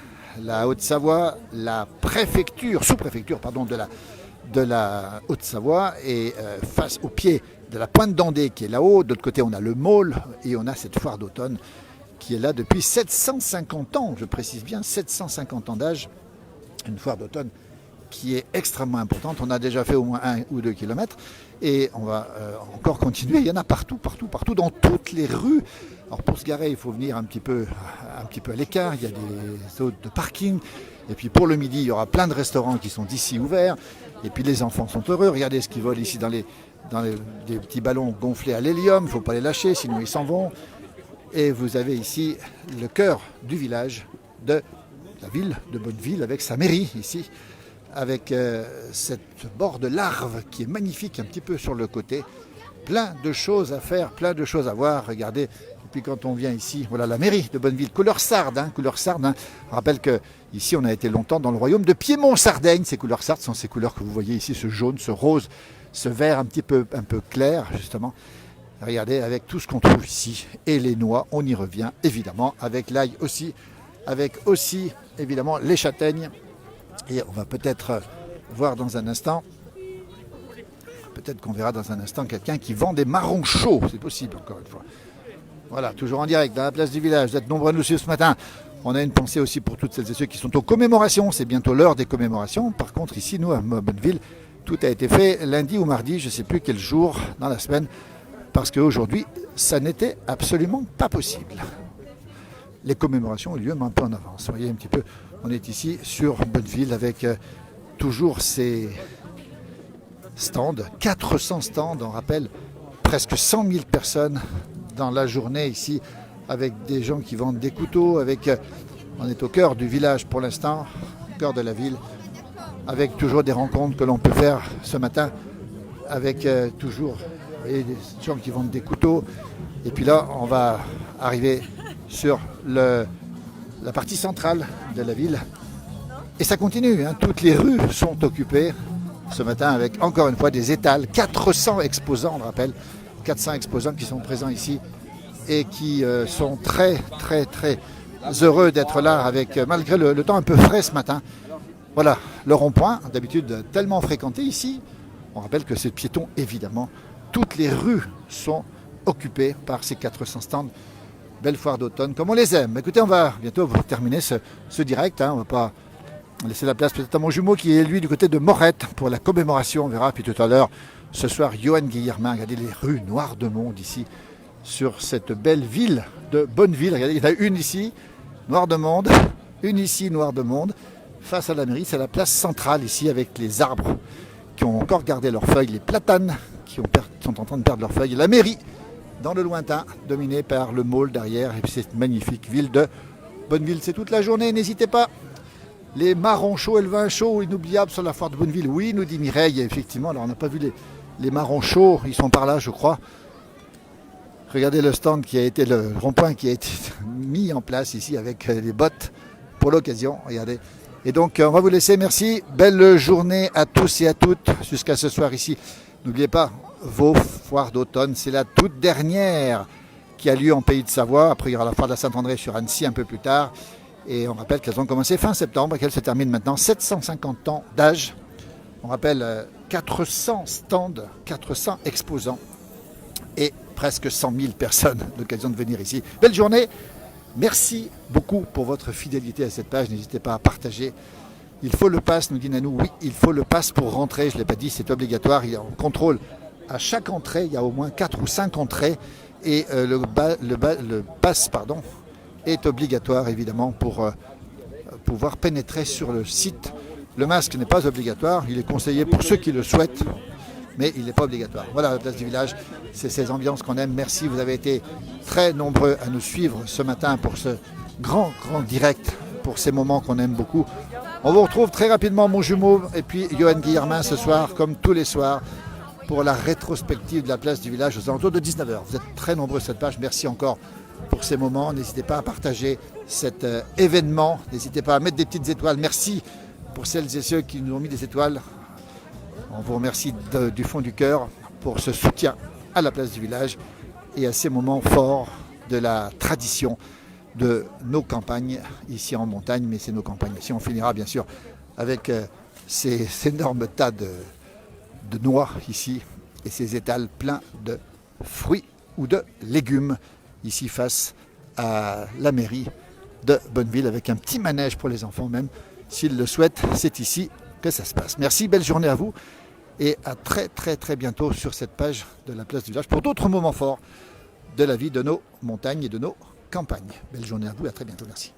la Haute-Savoie, la préfecture, sous-préfecture, pardon, de la Haute-Savoie, et face au pied de la Pointe d'Andé qui est là-haut. De l'autre côté, on a le Maule et on a cette foire d'automne qui est là depuis 750 ans, je précise bien, 750 ans d'âge. Une foire d'automne qui est extrêmement importante. On a déjà fait au moins 1 ou 2 kilomètres et on va encore continuer. Il y en a partout, dans toutes les rues. Alors pour se garer, il faut venir un petit peu à l'écart. Il y a des zones de parking. Et puis pour le midi, il y aura plein de restaurants qui sont d'ici ouverts. Et puis les enfants sont heureux. Regardez ce qu'ils volent ici dans des petits ballons gonflés à l'hélium. Il ne faut pas les lâcher, sinon ils s'en vont. Et vous avez ici le cœur du village de la ville de Bonneville avec sa mairie ici, avec cette bord de larve qui est magnifique un petit peu sur le côté. Plein de choses à faire, plein de choses à voir. Regardez, et puis quand on vient ici, voilà la mairie de Bonneville, couleur sarde. On rappelle que ici on a été longtemps dans le royaume de Piémont-Sardaigne. Ces couleurs sardes sont ces couleurs que vous voyez ici, ce jaune, ce rose, ce vert un peu clair justement. Regardez avec tout ce qu'on trouve ici. Et les noix, on y revient évidemment, avec l'ail aussi, avec aussi évidemment les châtaignes. Et on va peut-être voir dans un instant, peut-être qu'on verra dans un instant quelqu'un qui vend des marrons chauds. C'est possible encore une fois. Voilà, toujours en direct dans la place du village. Vous êtes nombreux à nous suivre ce matin. On a une pensée aussi pour toutes celles et ceux qui sont aux commémorations. C'est bientôt l'heure des commémorations. Par contre, ici, nous, à Bonneville, tout a été fait lundi ou mardi, je ne sais plus quel jour dans la semaine, parce qu'aujourd'hui, ça n'était absolument pas possible. Les commémorations ont lieu, mais un peu en avance. Vous voyez un petit peu, on est ici sur Bonneville avec toujours ces stands, 400 stands, on rappelle, presque 100 000 personnes dans la journée ici, avec des gens qui vendent des couteaux, on est au cœur du village pour l'instant, au cœur de la ville, avec toujours des rencontres que l'on peut faire ce matin, avec toujours des gens qui vendent des couteaux. Et puis là, on va arriver sur la partie centrale de la ville. Et ça continue, hein. Toutes les rues sont occupées ce matin avec encore une fois des étals, 400 exposants, on rappelle, 400 exposants qui sont présents ici et qui sont très heureux d'être là avec, malgré le temps un peu frais ce matin. Voilà, le rond-point, d'habitude tellement fréquenté ici. On rappelle que c'est piéton évidemment. Toutes les rues sont occupées par ces 400 stands. Belle foire d'automne, comme on les aime. Écoutez, on va bientôt terminer ce direct. On ne va pas laisser la place peut-être à mon jumeau qui est lui du côté de Morette pour la commémoration. On verra. Puis tout à l'heure, ce soir, Johan Guillermin. Regardez les rues noires de monde ici, sur cette belle ville de Bonneville. Regardez, il y en a une ici, noire de monde. Une ici, noire de monde. Face à la mairie, c'est la place centrale ici avec les arbres qui ont encore gardé leurs feuilles, les platanes qui sont en train de perdre leurs feuilles. Et la mairie, dans le lointain, dominée par le Maule derrière, et puis cette magnifique ville de Bonneville. C'est toute la journée, n'hésitez pas. Les marrons chauds et le vin chaud, inoubliable sur la foire de Bonneville. Oui, nous dit Mireille, effectivement. Alors on n'a pas vu les marrons chauds, ils sont par là, je crois. Regardez le stand qui a été, le rond-point qui a été mis en place ici avec les bottes pour l'occasion. Regardez. Et donc, on va vous laisser. Merci. Belle journée à tous et à toutes jusqu'à ce soir ici. N'oubliez pas, vos foires d'automne, c'est la toute dernière qui a lieu en Pays de Savoie. Après, il y aura la foire de la Saint-André sur Annecy un peu plus tard. Et on rappelle qu'elles ont commencé fin septembre et qu'elles se terminent maintenant. 750 ans d'âge. On rappelle 400 stands, 400 exposants et presque 100 000 personnes. L'occasion de venir ici. Belle journée. Merci beaucoup pour votre fidélité à cette page. N'hésitez pas à partager. Il faut le pass, nous dit Nanou. Oui, il faut le pass pour rentrer. Je ne l'ai pas dit, c'est obligatoire. On contrôle à chaque entrée, il y a au moins 4 ou 5 entrées et le pass est obligatoire évidemment pour pouvoir pénétrer sur le site. Le masque n'est pas obligatoire, il est conseillé pour ceux qui le souhaitent, mais il n'est pas obligatoire. Voilà la place du village, c'est ces ambiances qu'on aime. Merci, vous avez été très nombreux à nous suivre ce matin pour ce grand direct, pour ces moments qu'on aime beaucoup. On vous retrouve très rapidement, mon jumeau, et puis Johan Guillermin ce soir, comme tous les soirs, pour la rétrospective de la place du village aux alentours de 19h. Vous êtes très nombreux sur cette page, merci encore pour ces moments. N'hésitez pas à partager cet événement, n'hésitez pas à mettre des petites étoiles. Merci pour celles et ceux qui nous ont mis des étoiles. On vous remercie du fond du cœur pour ce soutien à la place du village et à ces moments forts de la tradition de nos campagnes ici en montagne, mais c'est nos campagnes. Ici on finira bien sûr avec ces énormes tas de noix ici et ces étals pleins de fruits ou de légumes ici face à la mairie de Bonneville avec un petit manège pour les enfants même. S'ils le souhaitent, c'est ici que ça se passe. Merci, belle journée à vous et à très bientôt sur cette page de la place du village pour d'autres moments forts de la vie de nos montagnes et de nos campagnes. Belle journée à vous et à très bientôt. Merci.